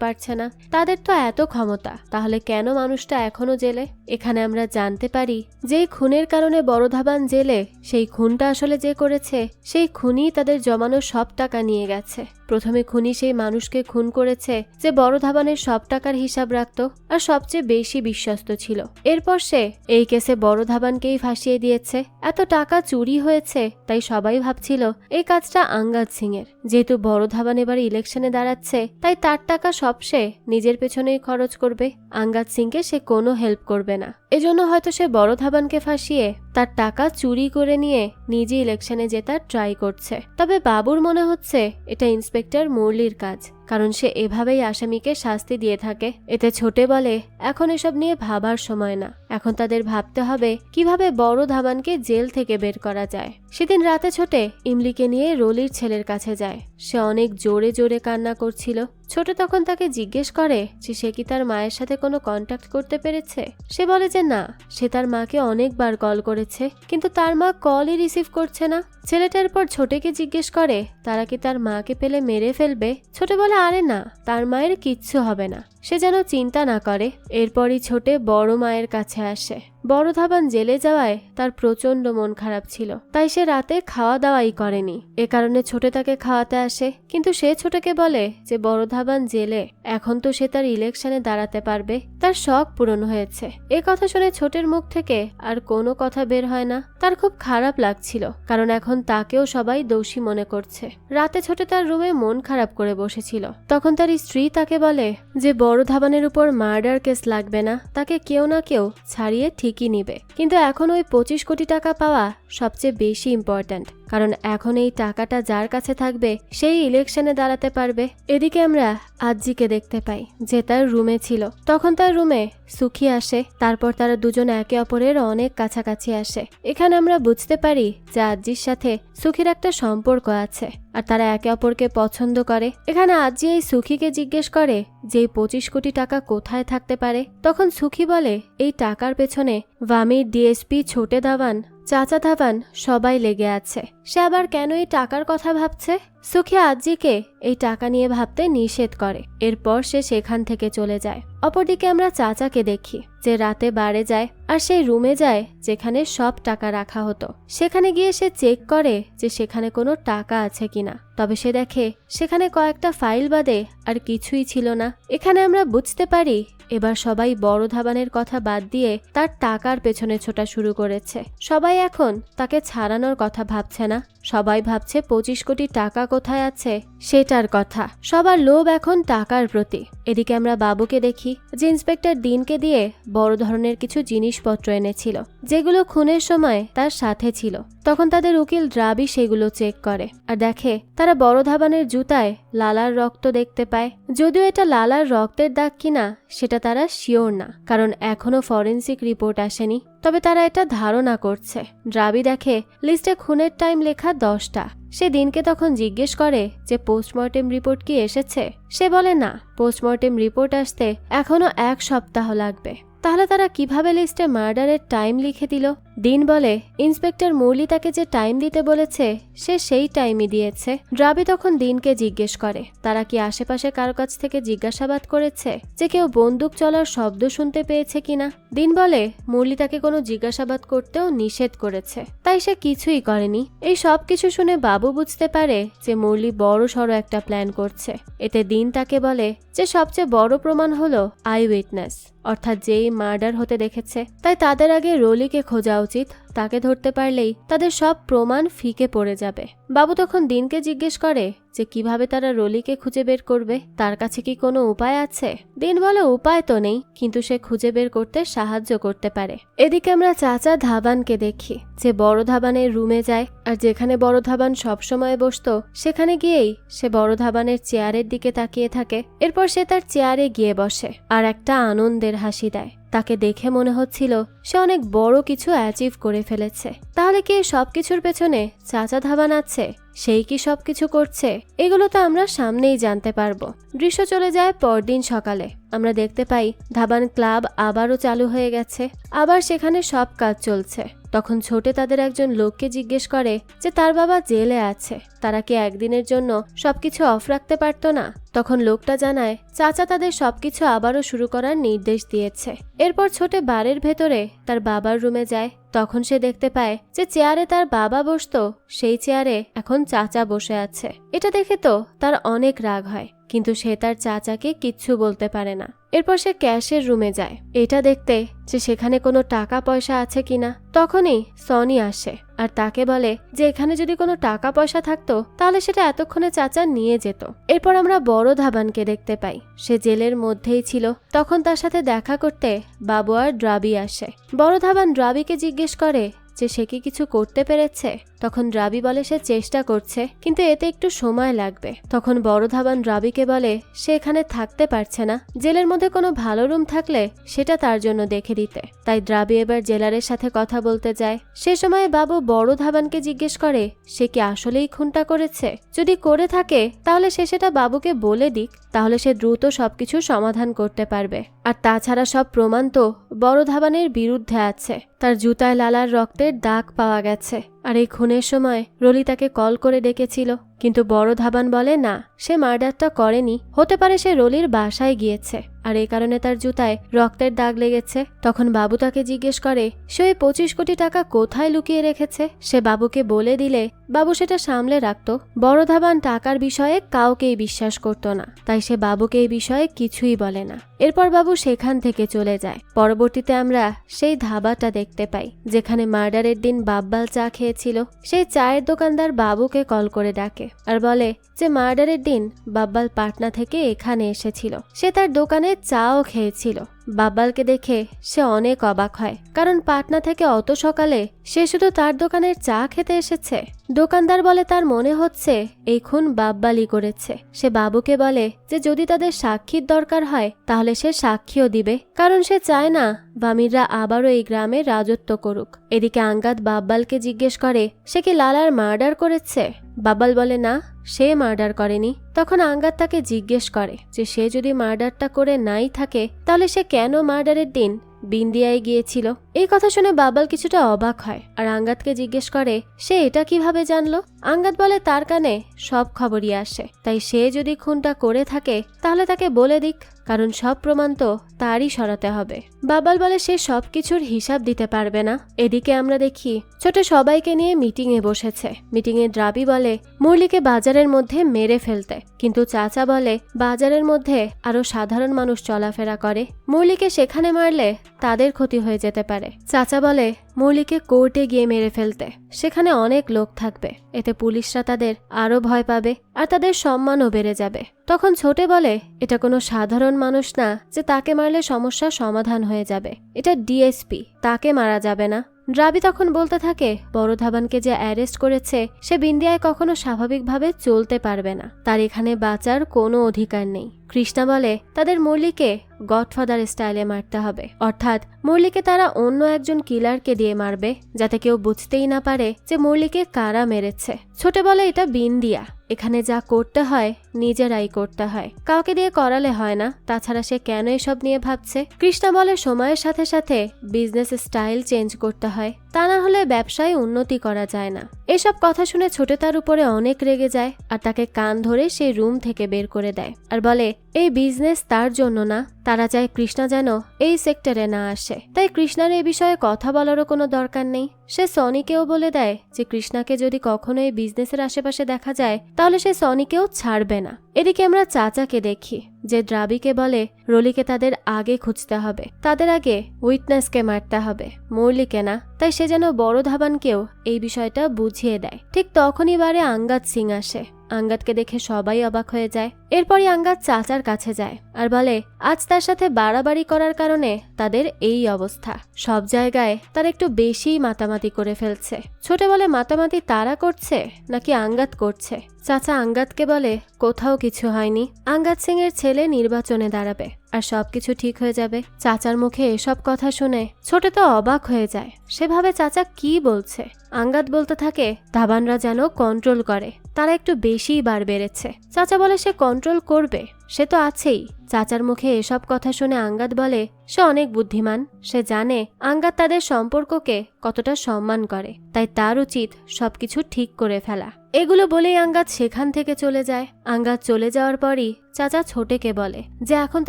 পারছে না। তাদের তো এত ক্ষমতা, তাহলে কেন মানুষটা এখনো জেলে? এখানে আমরা জানতে পারি যেই খুনের কারণে বড় ধাবান জেলে, সেই খুনটা আসলে যে করেছে সেই খুনি তাদের জমানো সব টাকা নিয়ে গেছে। প্রথমে খুনি সেই মানুষকে খুন করেছে যে বড় ধাবানের সব টাকার হিসাব রাখত আর সবচেয়ে বেশি বিশ্বস্ত ছিল। এরপর সে এই কেসে বড় ধাবানকেই ফাঁসিয়ে দিয়েছে। এত টাকা চুরি হয়েছে, তাই সবাই ভাবছিল এই কাজটা আঙ্গাদ সিং এর। যেহেতু বড় ধাবান এবার ইলেকশনে দাঁড়াচ্ছে, তাই তার টাকা সব সে নিজের পেছনেই খরচ করবে। আঙ্গাদ সিংকে সে কোনো হেল্প করবে না। এজন্য হয়তো সে বড় ধাবানকে ফাঁসিয়ে তার টাকা চুরি করে নিয়ে নিজে ইলেকশনে জেতার ট্রাই করছে। তবে বাবুর মনে হচ্ছে এটা ইন্সপেক্টর মুরলির কাজ, কারণ সে এভাবেই আসামিকে শাস্তি দিয়ে থাকে। এতে ছোটে বলে এখন এসব নিয়ে ভাবার সময় না, এখন তাদের ভাবতে হবে কিভাবে বড় ধাবানকে জেল থেকে বের করা যায়। সেদিন রাতে ছোটে ইমলিকে নিয়ে রলির ছেলের কাছে যায়। সে অনেক জোরে জোরে কান্না করছিল। ছোট তখন তাকে জিজ্ঞেস করে যে সে কি তার মায়ের সাথে কোনো কন্ট্যাক্ট করতে পেরেছে। সে বলে যে না, সে তার মাকে অনেকবার কল করেছে, কিন্তু তার মা কলই রিসিভ করছে না। ছেলেটার পর ছোটেকে জিজ্ঞেস করে তারা কি তার মাকে পেলে মেরে ফেলবে। ছোট বলে আরে না, তার মায়ের কিচ্ছু হবে না, সে যেন চিন্তা না করে। এরপরই ছোটে বড় মায়ের কাছে আসে। বড় ধাবান জেলে যাওয়ায় তার প্রচন্ড মন খারাপ ছিল, তাই সে রাতে খাওয়া দাওয়াই করেনি। এ কারণে ছোটে তাকে খাওয়াতে আসে, কিন্তু সে ছোটকে বলে যে বড় ধাবান জেলে, এখন তো সে তার ইলেকশনে দাঁড়াতে পারবে, তার শখ পূরণ হয়েছে। এ কথা শুনে ছোটের মুখ থেকে আর কোনো কথা বের হয় না। তার খুব খারাপ লাগছিল, কারণ এখন তাকেও সবাই দোষী মনে করছে। রাতে ছোটে তার রুমে মন খারাপ করে বসেছিল। তখন তার স্ত্রী তাকে বলে যে বড় ধাবানের উপর মার্ডার কেস লাগবে না, তাকে কেউ না কেউ ছাড়িয়ে ঠিকই নিবে, কিন্তু এখন ওই 25 কোটি টাকা পাওয়া সবচেয়ে বেশি ইম্পর্ট্যান্ট, কারণ এখন এই টাকাটা যার কাছে থাকবে সেই ইলেকশনে দাঁড়াতে পারবে। এদিকে আমরা আজ্জিকে দেখতে পাই যে তার রুমে ছিল। তখন তার রুমে সুখী আসে, তারপর তারা দুজন একে অপরের অনেক কাছাকাছি আসে। এখানে আমরা বুঝতে পারি যে আজ্জির সাথে সুখীর একটা সম্পর্ক আছে আর তারা একে অপরকে পছন্দ করে। এখানে আজ্জি এই সুখীকে জিজ্ঞেস করে যে 25 কোটি টাকা কোথায় থাকতে পারে। তখন সুখী বলে এই টাকার পেছনে ভামির ডিএসপি ছোটে ধাওয়ান, চাচা ধাওয়ান সবাই লেগে আছে। সে আবার কেন এই টাকার কথা ভাবছে? সুখী আজ্জিকে এই টাকা নিয়ে ভাবতে নিষেধ করে। এরপর সে সেখান থেকে চলে যায়। অপরদিকে আমরা চাচাকে দেখি যে রাতে বারে যায় আর সেই রুমে যায় যেখানে সব টাকা রাখা হতো। সেখানে গিয়ে সে চেক করে যে সেখানে কোনো টাকা আছে কিনা। তবে সে দেখে সেখানে কয়েকটা ফাইল বাদে আর কিছুই ছিল না। এখানে আমরা বুঝতে পারি এবার সবাই বড় ধাবানের কথা বাদ দিয়ে তার টাকার পেছনে ছোটা শুরু করেছে। সবাই এখন তাকে ছাড়ানোর কথা ভাবছে না, সবাই ভাবছে 25 কোটি টাকা কোথায় আছে সেটার কথা। সবার লোভ এখন টাকার প্রতি। এদিকে আমরা বাবুকে দেখি যে ইন্সপেক্টর দিনকে দিয়ে বড় ধরনের কিছু জিনিসপত্র এনেছিল যেগুলো খুনের সময় তার সাথে ছিল। তখন তাদের উকিল দ্রাবি সেগুলো চেক করে আর দেখে তারা বড় ধাবানের জুতায় লালার রক্ত দেখতে পায়। যদিও এটা লালার রক্তের দাগ কিনা সেটা তারা শিওর না, কারণ এখনো ফরেন্সিক রিপোর্ট আসেনি। তবে তারা এটা ধারণা করছে। দ্রাবি দেখে লিস্টে খুনের টাইম লেখা 10টা। সে দিনকে তখন জিজ্ঞেস করে যে পোস্টমর্টেম রিপোর্ট কি এসেছে। সে বলে না, পোস্টমর্টেম রিপোর্ট আসতে এখনো 1 সপ্তাহ লাগবে। তাহলে তারা কিভাবে লিস্টে মার্ডারের টাইম লিখে দিল? দিন বলে ইন্সপেক্টর মুরলি তাকে যে টাইম দিতে বলেছে সে সেই টাইমই দিয়েছে। দ্রাবি তখন দিনকে জিজ্ঞেস করে তারা কি আশেপাশে কারো কাছ থেকে জিজ্ঞাসাবাদ করেছে যে কেউ বন্দুক চলার শব্দ শুনতে পেয়েছে কিনা। দিন বলে মুরলি তাকে কোনো জিজ্ঞাসাবাদ করতেও নিষেধ করেছে, তাই সে কিছুই করেনি। এই সব কিছু শুনে বাবু বুঝতে পারে যে মুরলি বড় সড়ো একটা প্ল্যান করছে। এতে দিন তাকে বলে যে সবচেয়ে বড় প্রমাণ হলো আই উইটনেস, অর্থাৎ যেই মার্ডার হতে দেখেছে। তাই তাদের আগে রলিকে খোঁজা উচিত, তাকে ধরতে পারলেই তাদের সব প্রমাণ ফিকে পড়ে যাবে। বাবু তখন দিনকে জিজ্ঞেস করে যে কিভাবে তারা রলিকে খুঁজে বের করবে, তার কাছে কি কোনো উপায় আছে? দিন বলে উপায় তো নেই, কিন্তু সে খুঁজে বের করতে সাহায্য করতে পারে। এদিকে আমরা চাচা ধাবানকে দেখি যে বড় ধাবানের রুমে যায় আর যেখানে বড় ধাবান সবসময় বসতো সেখানে গিয়েই সে বড় ধাবানের চেয়ারের দিকে তাকিয়ে থাকে। এরপর সে তার চেয়ারে গিয়ে বসে আর একটা আনন্দের হাসি দেয়। তাকে দেখে মনে হচ্ছিল সে অনেক বড় কিছু অ্যাচিভ করে ফেলেছে। তাহলে কি সবকিছুর পেছনে চাচা ধাবান আছে? সেই কি সবকিছু করছে? এগুলো তো আমরা সামনেই জানতে পারবো। দৃশ্য চলে যায় পরদিন সকালে। আমরা দেখতে পাই ধাবান ক্লাব আবারও চালু হয়ে গেছে, আবার সেখানে সব কাজ চলছে। তখন ছোটে তাদের একজন লোককে জিজ্ঞেস করে যে তার বাবা জেলে আছে, তারা কি একদিনের জন্য সবকিছু অফ রাখতে পারতো না? তখন লোকটা জানায় চাচা তাদের সবকিছু আবারও শুরু করার নির্দেশ দিয়েছে। এরপর ছোটে বারের ভেতরে তার বাবার রুমে যায়। তখন সে দেখতে পায় যে চেয়ারে তার বাবা বসতো সেই চেয়ারে এখন চাচা বসে আছে। এটা দেখে তো তার অনেক রাগ হয়, কিন্তু সে তার চাচাকে কিচ্ছু বলতে পারে না। এরপর সে ক্যাশের রুমে যায় এটা দেখতে যে সেখানে কোনো টাকা পয়সা আছে কিনা। তখনই সনি আসে আর তাকে বলে যে এখানে যদি কোনো টাকা পয়সা থাকতো তাহলে সেটা এতক্ষণে চাচা নিয়ে যেত। এরপর আমরা বড় ধাবানকে দেখতে পাই, সে জেলের মধ্যেই ছিল। তখন তার সাথে দেখা করতে বাবু আর দ্রাবি আসে। বড় ধাবান দ্রাবিকে জিজ্ঞেস করে যে সে কি কিছু করতে পেরেছে। তখন দ্রাবি বলে সে চেষ্টা করছে, কিন্তু এতে একটু সময় লাগবে। তখন বড় ধাবান দ্রাবিকে বলে সে এখানে থাকতে পারছে না, জেলের মধ্যে কোনো ভালো রুম থাকলে সেটা তার জন্য দেখে দিতে। তাই দ্রাবি এবার জেলারের সাথে কথা বলতে যায়। সে সময় বাবু বড় ধাবানকে জিজ্ঞেস করে সে কি আসলেই খুনটা করেছে। যদি করে থাকে তাহলে সে সেটা বাবুকে বলে দিক, তাহলে সে দ্রুত সবকিছু সমাধান করতে পারবে। আর তাছাড়া সব প্রমাণ তো বড় ধাবানের বিরুদ্ধে আছে। তার জুতায় লালার রক্তের দাগ পাওয়া গেছে আর এই খুনের সময় রলি তাকে কল করে ডেকেছিল, কিন্তু বড় ধাবান বলে না, সে মার্ডারটা করেনি। হতে পারে সে রলির বাসায় গিয়েছে আর এই কারণে তার জুতায় রক্তের দাগ লেগেছে। তখন বাবু তাকে জিজ্ঞেস করে সে ওই 25 কোটি টাকা কোথায় লুকিয়ে রেখেছে। সে বাবুকে বলে দিলে বাবু সেটা সামলে রাখত। বড় ধাবান টাকার বিষয়ে কাউকেই বিশ্বাস করত না, তাই সে বাবুকে এই বিষয়ে কিছুই বলে না। এরপর বাবু সেখান থেকে চলে যায়। পরবর্তীতে আমরা সেই ধাবাটা দেখতে পাই যেখানে মার্ডারের দিন বাব্বাল চা খেয়েছিল। সেই চায়ের দোকানদার বাবুকে কল করে ডাকে আর বলে যে মার্ডারের দিন বাব্বাল পাটনা থেকে এখানে এসেছিল, সে তার দোকানে চাও খেয়েছিল। বাব্বালকে দেখে সে অনেক অবাক হয়, কারণ পাটনা থেকে অত সকালে সে শুধু তার দোকানের চা খেতে এসেছে। দোকানদার বলে তার মনে হচ্ছে এই খুন বাব্বালই করেছে। সে বাবুকে বলে যে যদি তাদের সাক্ষীর দরকার হয় তাহলে সে সাক্ষীও দিবে, কারণ সে চায় না ভামিররা আবারও এই গ্রামে রাজত্ব করুক। এদিকে আঙ্গাদ বাব্বালকে জিজ্ঞেস করে সে কি লালার মার্ডার করেছে। বাব্বাল বলে না, সে মার্ডার করেনি। তখন আঙ্গাদ তাকে জিজ্ঞেস করে যে সে যদি মার্ডারটা করে নাই থাকে তাহলে সে কেন মার্ডারের দিন বিন্দিয়ায় গিয়েছিল। এই কথা শুনে বাব্বাল কিছুটা অবাক হয় আর আঙ্গাদকে জিজ্ঞেস করে সে এটা কিভাবে জানলো। আঙ্গাদ বলে তার কানে সব খবরই আসে, তাই সে যদি খুনটা করে থাকে তাহলে তাকে বলে দিক, কারণ সব প্রমাণ তো তারই সরাতে হবে। বাব্বাল বলে সে সবকিছুর হিসাব দিতে পারবে না। এদিকে আমরা দেখি ছোট সবাইকে নিয়ে মিটিংয়ে বসেছে। মিটিংয়ে দ্রাবি বলে মুরলিকে বাজারের মধ্যে মেরে ফেলতে, কিন্তু চাচা বলে বাজারের মধ্যে আরো সাধারণ মানুষ চলাফেরা করে, মুরলিকে সেখানে মারলে তাদের ক্ষতি হয়ে যেতে পারে। চাচা বলে মুরলিকে কোর্টে গিয়ে মেরে ফেলতে, সেখানে অনেক লোক থাকবে, এতে পুলিশরা তাদের আরো ভয় পাবে আর তাদের সম্মানও বেড়ে যাবে। তখন ছোটে বলে এটা কোনো সাধারণ মানুষ না যে তাকে মারলে সমস্যার সমাধান হয়ে যাবে, এটা ডিএসপি, তাকে মারা যাবে না। দ্রাবি তখন বলতে থাকে বড় ধাবানকে যে অ্যারেস্ট করেছে সে বিন্দিয়ায় কখনো স্বাভাবিকভাবে চলতে পারবে না, তার এখানে বাঁচার কোনো অধিকার নেই। কৃষ্ণা বলে তাদের মুরলিকে গডফাদার স্টাইলে মারতে হবে, অর্থাৎ মুরলিকে তারা অন্য একজন কিলারকে দিয়ে মারবে যাতে কেউ বুঝতেই না পারে যে মুরলিকে কারা মেরেছে। ছোটে বলে এটা বিন্দিয়া, এখানে যা করতে হয় নিজেরাই করতে হয়, কাউকে দিয়ে করালে হয় না, তাছাড়া সে কেন এসব নিয়ে ভাবছে। কৃষ্ণা বলে সময়ের সাথে সাথে বিজনেস স্টাইল চেঞ্জ করতে হয়, তা না হলে ব্যবসায় উন্নতি করা যায় না। এসব কথা শুনে ছোটে তার উপরে অনেক রেগে যায় আর তাকে কান ধরে সেই রুম থেকে বের করে দেয় আর বলে এই বিজনেস তার জন্য না, তারা চায় কৃষ্ণা যেন এই সেক্টরে না আসে, তাই কৃষ্ণার এই বিষয়ে কথা বলারও কোনো দরকার নেই। সে সনিকেও বলে দেয় যে কৃষ্ণাকে যদি কখনো এই বিজনেসের আশেপাশে দেখা যায় তাহলে সে সনিকেও ছাড়বে না। এদিকে আমরা চাচাকে দেখি যে দ্রাবিকে বলে রলিকে তাদের আগে খুঁজতে হবে, তাদের আগে উইটনেসকে মারতে হবে, মুরলিকে না। তাই সে যেন বড় ধাবানকেও এই বিষয়টা বুঝিয়ে দেয়। ঠিক তখনই বারে আঙ্গাদ সিং আসে। আঙ্গাদকে দেখে সবাই অবাক হয়ে যায়। এরপরই আঙ্গাদ চাচার কাছে যায় আর বলে আজ তার সাথে বাড়াবাড়ি করার কারণে তাদের এই অবস্থা, সব জায়গায় তার একটু বেশিই মাতামাতি করে ফেলছে। ছোটে বলে মাতামাতি তারা করছে নাকি আঙ্গাদ করছে। চাচা আঙ্গাদকে বলে কোথাও কিছু হয়নি, আঙ্গাদ সিং এর ছেলে নির্বাচনে দাঁড়াবে আর সবকিছু ঠিক হয়ে যাবে। চাচার মুখে এসব কথা শুনে ছোটে তো অবাক হয়ে যায়, সেভাবে চাচা কি বলছে। আঙ্গাদ বলতে থাকে ধাবানরা যেন কন্ট্রোল করে, তারা একটু বেশিই বার বেড়েছে। চাচা বলে সে কন্ট্রোল করবে, সে তো আছেই। চাচার মুখে এসব কথা শুনে আঙ্গাদ বলে সে অনেক বুদ্ধিমান, সে জানে আঙ্গাদ তাদের সম্পর্ককে কতটা সম্মান করে, তাই তার উচিত সবকিছু ঠিক করে ফেলা। এগুলো বলেই আঙ্গাদ সেখান থেকে চলে যায়। আঙ্গাদ চলে যাওয়ার পরই চাচা ছোটেকে বলে যে এখন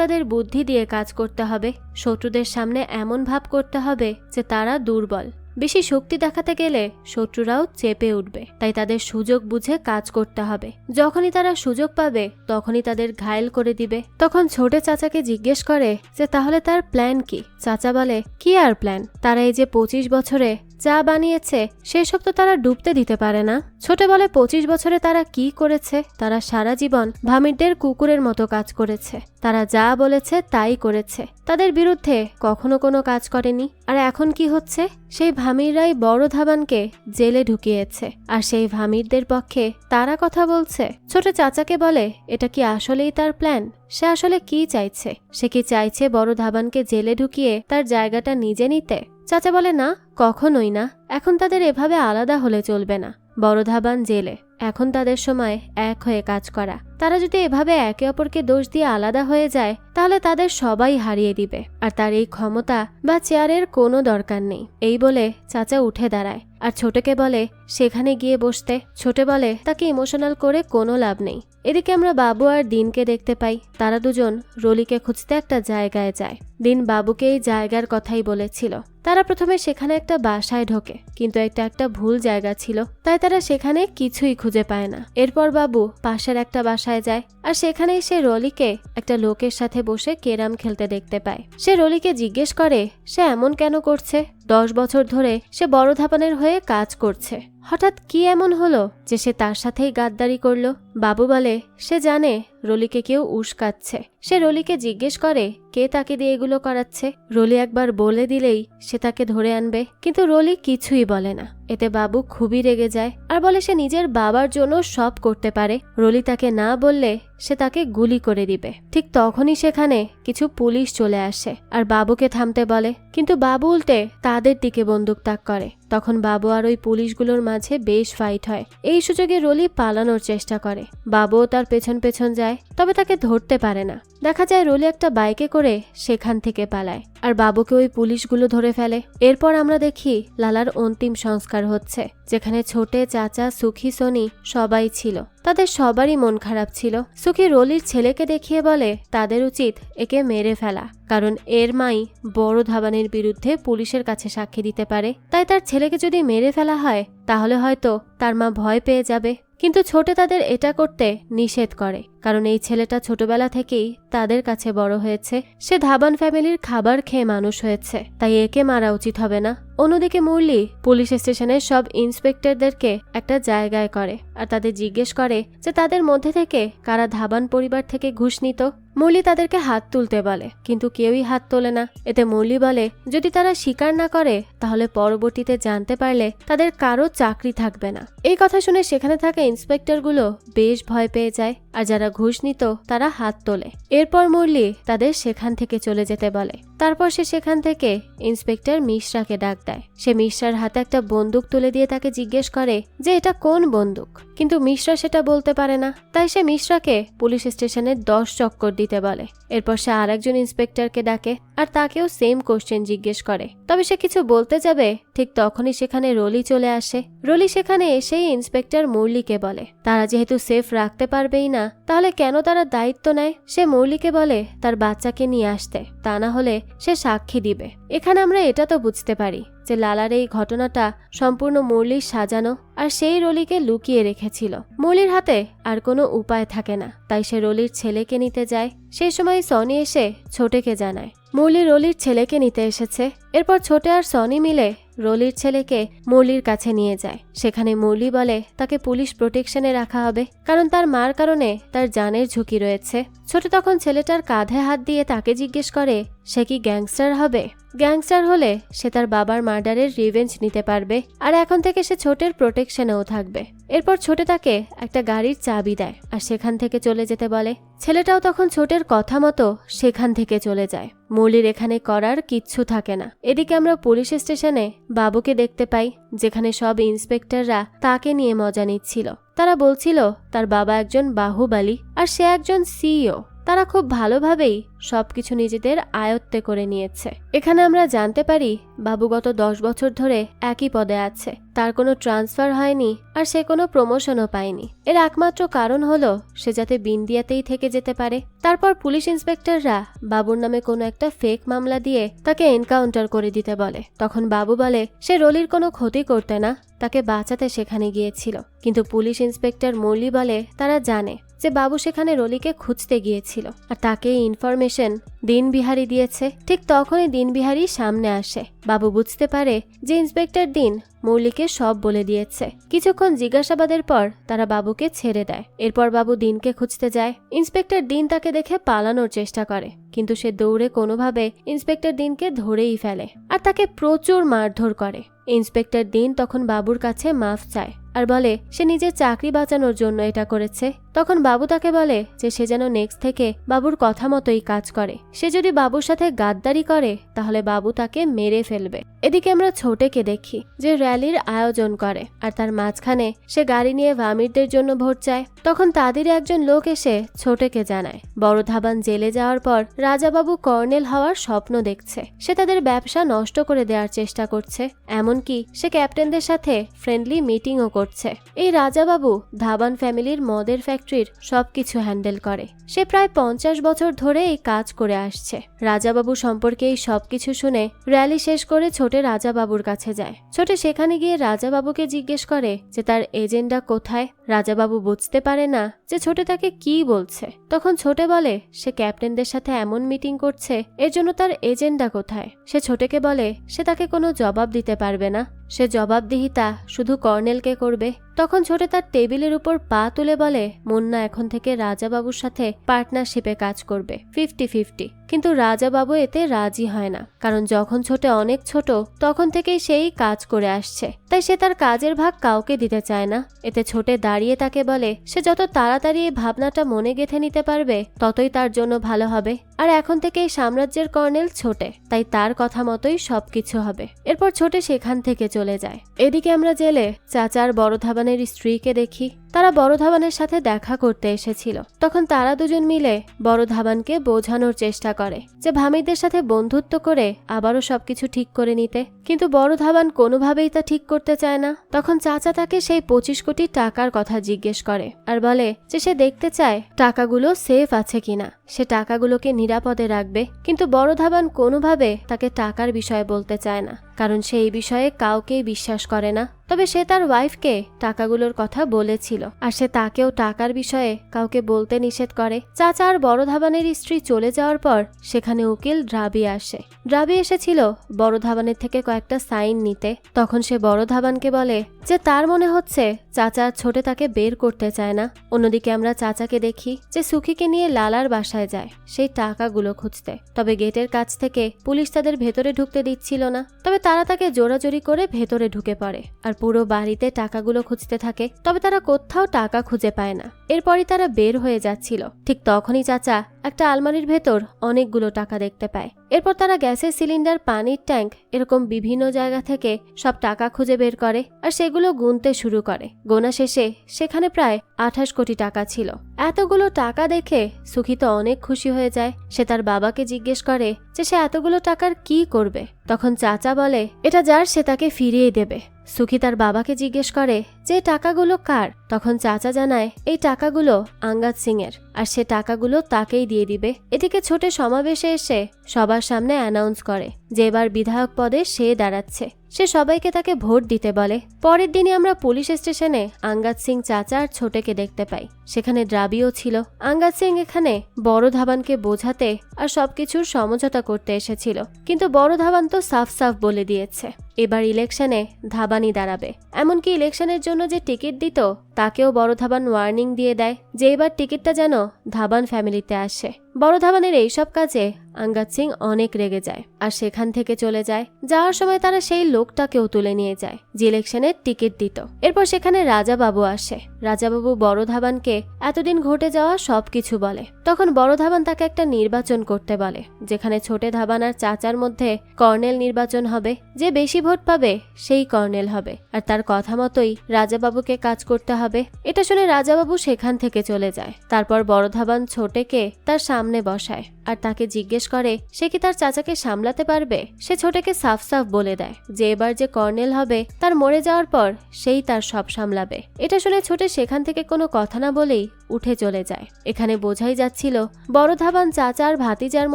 তাদের বুদ্ধি দিয়ে কাজ করতে হবে, শত্রুদের সামনে এমন ভাব করতে হবে যে তারা দুর্বল, বেশি শক্তি দেখাতে গেলে শত্রুরাও চেপে উঠবে, তাই তাদের সুযোগ বুঝে কাজ করতে হবে। যখনই তারা সুযোগ পাবে তখনই তাদের ঘায়েল করে দিবে। তখন ছোটে চাচাকে জিজ্ঞেস করে যে তাহলে তার প্ল্যান কি। চাচা বলে কি আর প্ল্যান, তারা এই যে 25 বছরে যা বানিয়েছে সেসব তো তারা ডুবতে দিতে পারে না। ছোটে বলে 25 বছরে তারা কি করেছে, তারা সারা জীবন ভামিরদের কুকুরের মতো কাজ করেছে, তারা যা বলেছে তাই করেছে, তাদের বিরুদ্ধে কখনো কোনো কাজ করেনি। আর এখন কি হচ্ছে, সেই ভামিররাই বড় ধাবানকে জেলে ঢুকিয়েছে আর সেই ভামিরদের পক্ষে তারা কথা বলছে। ছোট চাচাকে বলে এটা কি আসলেই তার প্ল্যান, সে আসলে কি চাইছে, সে কি চাইছে বড় ধাবানকে জেলে ঢুকিয়ে তার জায়গাটা নিজে নিতে। চাচা বলে না, কখনোই না, এখন তাদের এভাবে আলাদা হলে চলবে না। বড় ধাবান জেলে, এখন তাদের সময় এক হয়ে কাজ করা। তারা যদি এভাবে একে অপরকে দোষ দিয়ে আলাদা হয়ে যায় তাহলে তাদের সবাই হারিয়ে দিবে, আর তার এই ক্ষমতা বা চেয়ারের কোনো দরকার নেই। এই বলে চাচা উঠে দাঁড়ায় আর ছোটকে বলে সেখানে গিয়ে বসতে। ছোটে বলে তাকে ইমোশনাল করে কোনো লাভ নেই। এদিকে আমরা বাবু আর দিনকে দেখতে পাই, তারা দুজন রলিকে খুঁজতে একটা জায়গায় যায়। দিন বাবুকে এই জায়গার কথাই বলেছিল। তারা প্রথমে সেখানে একটা বাসায় ঢোকে, কিন্তু একটা ভুল জায়গা ছিল, তাই তারা সেখানে কিছুই খুঁজে পায় না। এরপর বাবু পাশের একটা বাসায় যায় আর সেখানেই সে রলিকে একটা লোকের সাথে বসে ক্যারাম খেলতে দেখতে পায়। সে রলিকে জিজ্ঞেস করে সে এমন কেন করছে। 10 বছর ধরে সে বড় ধাবানের হয়ে কাজ করছে, হঠাৎ কি এমন হলো যে সে তার সাথেই গাদ্দারি করলো। বাবু বলে সে জানে রলিকে কেউ উস্কাচ্ছে। সে রলিকে জিজ্ঞেস করে কে তাকে দিয়ে এগুলো করাচ্ছে। রলি একবার বলে দিলেই সে তাকে ধরে আনবে, কিন্তু রলি কিছুই বলে না। এতে বাবু খুবই রেগে যায় আর বলে সে নিজের বাবার জন্য সব করতে পারে। রলি তাকে না বললে সে তাকে গুলি করে দিবে। ঠিক তখনই সেখানে কিছু পুলিশ চলে আসে আর বাবুকে থামতে বলে, কিন্তু বাবু উল্টে তাদের দিকে বন্দুক তাক করে। তখন বাবু আর ওই পুলিশগুলোর মাঝে বেশ ফাইট হয়। এই সুযোগে রলি পালানোর চেষ্টা করে। বাবুও তার পেছন পেছন যায়, তবে তাকে ধরতে পারে না। দেখা যায় রলি একটা বাইকে করে সেখান থেকে পালায় আর বাবুকে ওই পুলিশগুলো ধরে ফেলে। এরপর আমরা দেখি লালার অন্তিম সংস্কার হচ্ছে, যেখানে ছোটে, চাচা, সুখী, সনি সবাই ছিল। তাদের সবারই মন খারাপ ছিল। সুখী রলির ছেলেকে দেখিয়ে বলে তাদের উচিত একে মেরে ফেলা, কারণ এর মাই বড় ধাবানের বিরুদ্ধে পুলিশের কাছে সাক্ষী দিতে পারে। তাই তার ছেলেকে যদি মেরে ফেলা হয় তাহলে হয়তো তার মা ভয় পেয়ে যাবে। কিন্তু ছোটে তাদের এটা করতে নিষেধ করে, কারণ এই ছেলেটা ছোটবেলা থেকেই তাদের কাছে বড় হয়েছে। সে ধাবান ফ্যামিলির খাবার খেয়ে মানুষ হয়েছে, তাই একে মারা উচিত হবে না। অন্যদিকে মুরলি পুলিশ স্টেশনের সব ইন্সপেক্টরদেরকে একটা জায়গায় করে আর তাদের জিজ্ঞেস করে যে তাদের মধ্যে থেকে কারা ধাবান পরিবার থেকে ঘুষ নিত। মুরলি তাদেরকে হাত তুলতে বলে, কিন্তু কেউই হাত তোলে না। এতে মুরলি বলে যদি তারা স্বীকার না করে তাহলে পরবর্তীতে জানতে পারলে তাদের কারো চাকরি থাকবে না। এই কথা শুনে সেখানে থাকা ইন্সপেক্টরগুলো বেশ ভয় পেয়ে যায় আর যারা ঘুষ নিত তারা হাত তোলে। এরপর মুরলি তাদের সেখান থেকে চলে যেতে বলে। তারপর সে সেখান থেকে ইন্সপেক্টর মিশ্রাকে ডাক দেয়। সে মিশ্রার হাতে একটা বন্দুক তুলে দিয়ে তাকে জিজ্ঞেস করে যে এটা কোন বন্দুক, কিন্তু মিশ্রা সেটা বলতে পারে না। তাই সে মিশ্রাকে পুলিশ স্টেশনের 10 চক্কর দিতে বলে। এরপর সে আরেকজন ইন্সপেক্টরকে ডাকে আর তাকেও সেম কোশ্চেন জিজ্ঞেস করে। তবে সে কিছু বলতে যাবে, ঠিক তখনই সেখানে রলি চলে আসে। রলি সেখানে এসেই ইন্সপেক্টর মুরলিকে বলে তারা যেহেতু সেফ রাখতে পারবেই না, তাহলে কেন তারা দায়িত্ব নেয়। সে মুরলিকে বলে তার বাচ্চাকে নিয়ে আসতে, তা না হলে সে সাক্ষী দিবে। এখানে আমরা এটা তো বুঝতে পারি যে লালার এই ঘটনাটা সম্পূর্ণ মুরলির সাজানো আর সেই রলিকে লুকিয়ে রেখেছিল। মুরলির হাতে আর কোনো উপায় থাকে না, তাই সে রলির ছেলেকে নিতে যায়। সেই সময় সনি এসে ছোটেকে জানায় মুরলি রলির ছেলেকে নিতে এসেছে। এরপর ছোটে আর সনি মিলে রলির ছেলেকে মুরলির কাছে নিয়ে যায়। সেখানে মুরলি বলে তাকে পুলিশ প্রোটেকশনে রাখা হবে, কারণ তার মার কারণে তার জানের ঝুঁকি রয়েছে। ছোট তখন ছেলেটার কাঁধে হাত দিয়ে তাকে জিজ্ঞেস করে সে কি গ্যাংস্টার হবে। গ্যাংস্টার হলে সে তার বাবার মার্ডারের রিভেঞ্জ নিতে পারবে আর এখন থেকে সে ছোটের প্রোটেকশনেও থাকবে। এরপর ছোটে তাকে একটা গাড়ির চাবি দেয় আর সেখান থেকে চলে যেতে বলে। ছেলেটাও তখন ছোটের কথা মতো সেখান থেকে চলে যায়। মুরলির এখানে করার কিচ্ছু থাকে না। এদিকে আমরা পুলিশ স্টেশনে বাবুকে দেখতে পাই, যেখানে সব ইন্সপেক্টররা তাকে নিয়ে মজা নিচ্ছিল। তারা বলছিল তার বাবা একজন বাহুবলী আর সে একজন সিইও। তারা খুব ভালোভাবেই সবকিছু নিজেদের আয়ত্তে করে নিয়েছে। এখানে আমরা জানতে পারি বাবু গত 10 বছর ধরে একই পদে আছে, তার কোনো ট্রান্সফার হয়নি আর সে কোনো প্রমোশনও পায়নি। এর একমাত্র কারণ হলো সে যাতে বিন্দিয়াতেই থেকে যেতে পারে। তারপর পুলিশ ইন্সপেক্টররা বাবুর নামে কোনো একটা ফেক মামলা দিয়ে তাকে এনকাউন্টার করে দিতে বলে। তখন বাবু বলে সে রলির কোনো ক্ষতি করতে না, তাকে বাঁচাতে সেখানে গিয়েছিল। কিন্তু পুলিশ ইন্সপেক্টর মুরলি বলে তারা জানে যে বাবু সেখানে রলিকে খুঁজতে গিয়েছিল আর তাকে ইনফরমেশন দিনবিহারী দিয়েছে। ঠিক তখনই দিনবিহারী সামনে আসে। বাবু বুঝতে পারে যে ইন্সপেক্টর দিন মুরলিকে সব বলে দিয়েছে। কিছুক্ষণ জিজ্ঞাসাবাদের পর তারা বাবুকে ছেড়ে দেয়। এরপর বাবু দিনকে খুঁজতে যায়। ইন্সপেক্টর দিন তাকে দেখে পালানোর চেষ্টা করে, কিন্তু সে দৌড়ে কোনোভাবে ইন্সপেক্টর দিনকে ধরেই ফেলে আর তাকে প্রচুর মারধর করে। ইন্সপেক্টর দিন তখন বাবুর কাছে মাফ চায় আর বলে সে নিজের চাকরি বাঁচানোর জন্য এটা করেছে। তখন বাবু তাকে বলে যে সে যেন নেক্সট থেকে বাবুর কথা মতোই কাজ করে। সে যদি বাবুর সাথে গাদ্দারি করে তাহলে বাবু তাকে মেরে ফেলবে। এদিকে আমরা ছোটেকে দেখি যে র্যালির আয়োজন করে আর তার মাঝখানে সে গাড়ি নিয়ে ভামিরদের জন্য ভোট চায়। তখন তাদেরই একজন লোক এসে ছোটেকে জানায় বড় ধাবান জেলে যাওয়ার পর রাজাবাবু কর্নেল হওয়ার স্বপ্ন দেখছে। সে তাদের ব্যবসা নষ্ট করে দেওয়ার চেষ্টা করছে, এমনকি সে ক্যাপ্টেনদের সাথে ফ্রেন্ডলি মিটিংও করছে। এই রাজাবাবু ধাবান ফ্যামিলির মদের ফ্যাক্টরির সবকিছু হ্যান্ডেল করে। সে প্রায় 50 বছর ধরে এই কাজ করে আসছে। রাজাবাবু সম্পর্কে এই সবকিছু শুনে র্যালি শেষ করে ছোটে রাজাবাবুর কাছে যায়। ছোটে সেখানে গিয়ে রাজাবাবুকে জিজ্ঞেস করে যে তার এজেন্ডা কোথায়। রাজাবাবু বুঝতে পারে না যে ছোটে তাকে কি বলছে। তখন ছোটে বলে সে ক্যাপ্টেনদের সাথে এমন মিটিং করছে, এর জন্য তার এজেন্ডা কোথায়। সে ছোটেকে বলে সে তাকে কোনো জবাব দিতে পারবে না। সে জবাবদিহিতা শুধু কর্নেলকে করবে। তখন ছোটে তার টেবিলের উপর পা তুলে বলে মুন্না এখন থেকে রাজাবাবুর সাথে পার্টনারশিপে কাজ করবে 50-50। কিন্তু রাজাবাবু এতে রাজি হয় না, কারণ যখন ছোটে অনেক ছোট তখন থেকেই সেই কাজ করে আসছে, তাই সে তার কাজের ভাগ কাউকে দিতে চায় না। এতে ছোটে দাঁড়িয়ে তাকে বলে সে যত তাড়াতাড়ি এই ভাবনাটা মনে গেঁথে নিতে পারবে ততই তার জন্য ভালো হবে, আর এখন থেকে এই সাম্রাজ্যের কর্নেল ছোটে, তাই তার কথা মতোই সবকিছু হবে। এরপর ছোটে সেখান থেকে চলে যায়। এদিকে আমরা জেলে চাচার বড় ধাবানের স্ত্রীকে দেখি। তারা বড় ধাবানের সাথে দেখা করতে এসেছিল। তখন তারা দুজন মিলে বড় ধাবানকে বোঝানোর চেষ্টা করে যে ভামিদের সাথে বন্ধুত্ব করে আবারও সবকিছু ঠিক করে নিতে, কিন্তু বড় ধাবান কোনোভাবেই তা ঠিক করতে চায় না। তখন চাচা তাকে সেই 25 কোটি টাকার কথা জিজ্ঞেস করে আর বলে যে সে দেখতে চায় টাকাগুলো সেফ আছে কিনা, সে টাকাগুলোকে নিরাপদে রাখবে। কিন্তু বড় ধাবান কোনোভাবে তাকে টাকার বিষয়ে বলতে চায় না, কারণ সে এই বিষয়ে কাউকেই বিশ্বাস করে না। তবে সে তার ওয়াইফকে টাকাগুলোর কথা বলেছিল, আর সে তাকেও টাকার বিষয়ে কাউকে বলতে নিষেধ করে। চাচা আর বড় ধাবানের স্ত্রী চলে যাওয়ার পর সেখানে উকিল দ্রাবি আসে। দ্রাবি এসেছিল বড় ধাবানের থেকে কয়েকটা সাইন নিতে। তখন সে বড় ধাবানকে বলে যে তার মনে হচ্ছে চাচা ছোটে তাকে বের করতে চায় না। অন্যদিকে আমরা চাচাকে দেখি যে সুখিকে নিয়ে লালার বাসায় যায় সেই টাকাগুলো খুঁজতে। তবে গেটের কাছ থেকে পুলিশ তাদের ভেতরে ঢুকতে দিচ্ছিল না, তবে তারা তাকে জোরাজোরি করে ভেতরে ঢুকে পড়ে আর পুরো বাড়িতে টাকাগুলো খুঁজতে থাকে। তবে তারা কোথাও টাকা খুঁজে পায় না। এরপরই তারা বের হয়ে যাচ্ছিল, ঠিক তখনই চাচা একটা আলমারির ভেতর অনেকগুলো টাকা দেখতে পায়। এরপর তারা গ্যাসের সিলিন্ডার, পানির ট্যাঙ্ক এরকম বিভিন্ন জায়গা থেকে সব টাকা খুঁজে বের করে আর সেগুলো গুনতে শুরু করে। গোনা শেষে সেখানে প্রায় 28 কোটি টাকা ছিল। এতগুলো টাকা দেখে সুখী তো অনেক খুশি হয়ে যায়। সে তার বাবাকে জিজ্ঞেস করে যে সে এতগুলো টাকার কি করবে। তখন চাচা বলে এটা যার সে তাকে ফিরিয়ে দেবে। সুখী তার বাবাকে জিজ্ঞেস করে যে টাকাগুলো কার। তখন চাচা জানায় এই টাকাগুলো আঙ্গাদ সিং এর, আর সে টাকাগুলো তাকেই দিয়ে দিবে। এদিকে ছোটে সমাবেশে এসে সবার সামনে অ্যানাউন্স করে যে এবার বিধায়ক পদে সে দাঁড়াচ্ছে। সে সবাইকে তাকে ভোট দিতে বলে। পরের দিনই আমরা পুলিশ স্টেশনে আঙ্গাদ সিং চাচা আর ছোটেকে দেখতে পাই। সেখানে দ্রাবিও ছিল। আঙ্গাদ সিং এখানে বড় ধাবানকে বোঝাতে আর সবকিছুর সমঝোতা করতে এসেছিল, কিন্তু বড় ধাবান তো সাফ সাফ বলে দিয়েছে এবার ইলেকশনে ধাবানই দাঁড়াবে। এমনকি ইলেকশনের জন্য যে টিকিট দিত তাকেও বড় ধাবান ওয়ার্নিং দিয়ে দেয় যে এবার টিকিটটা যেন ধাবান ফ্যামিলিতে আসে। বড় ধাবানের এইসব কাজে আঙ্গাদ সিং অনেক রেগে যায় আর সেখান থেকে চলে যায়। যাওয়ার সময় তারা সেই লোকটাকেও তুলে নিয়ে যায় যে ইলেকশনের টিকিট দিত। এরপর সেখানে রাজাবাবু আসে। রাজাবাবু বড় ধাবানকে এতদিন ঘটে যাওয়া সবকিছু বলে। তখন বড় ধাবান তাকে একটা নির্বাচন করতে বলে, যেখানে ছোটে ধাবান আর চাচার মধ্যে কর্নেল নির্বাচন হবে। যে বেশি ভোট পাবে সেই কর্নেল হবে, আর তার কথা মতোই রাজাবাবুকে কাজ করতে হবে। এটা শুনে রাজাবাবু সেখান থেকে চলে যায়। তারপর বড় ধাবান ছোটেকে তার সামনে বসায় আর তাকে জিজ্ঞেস করে সে কি তার চাচাকে সামলাতে পারবে। সে ছোটেকে সাফ সাফ বলে দেয় যে এবার যে কর্নেল হবে তার মরে যাওয়ার পর সেই তার সব সামলাবে। এটা শুনে ছোটে সেখান থেকে কোনো কথা না বলেই উঠে চলে যায়। এখানে বোঝাই যাচ্ছিল বড় ধাবান চাচা আর ভাতিজার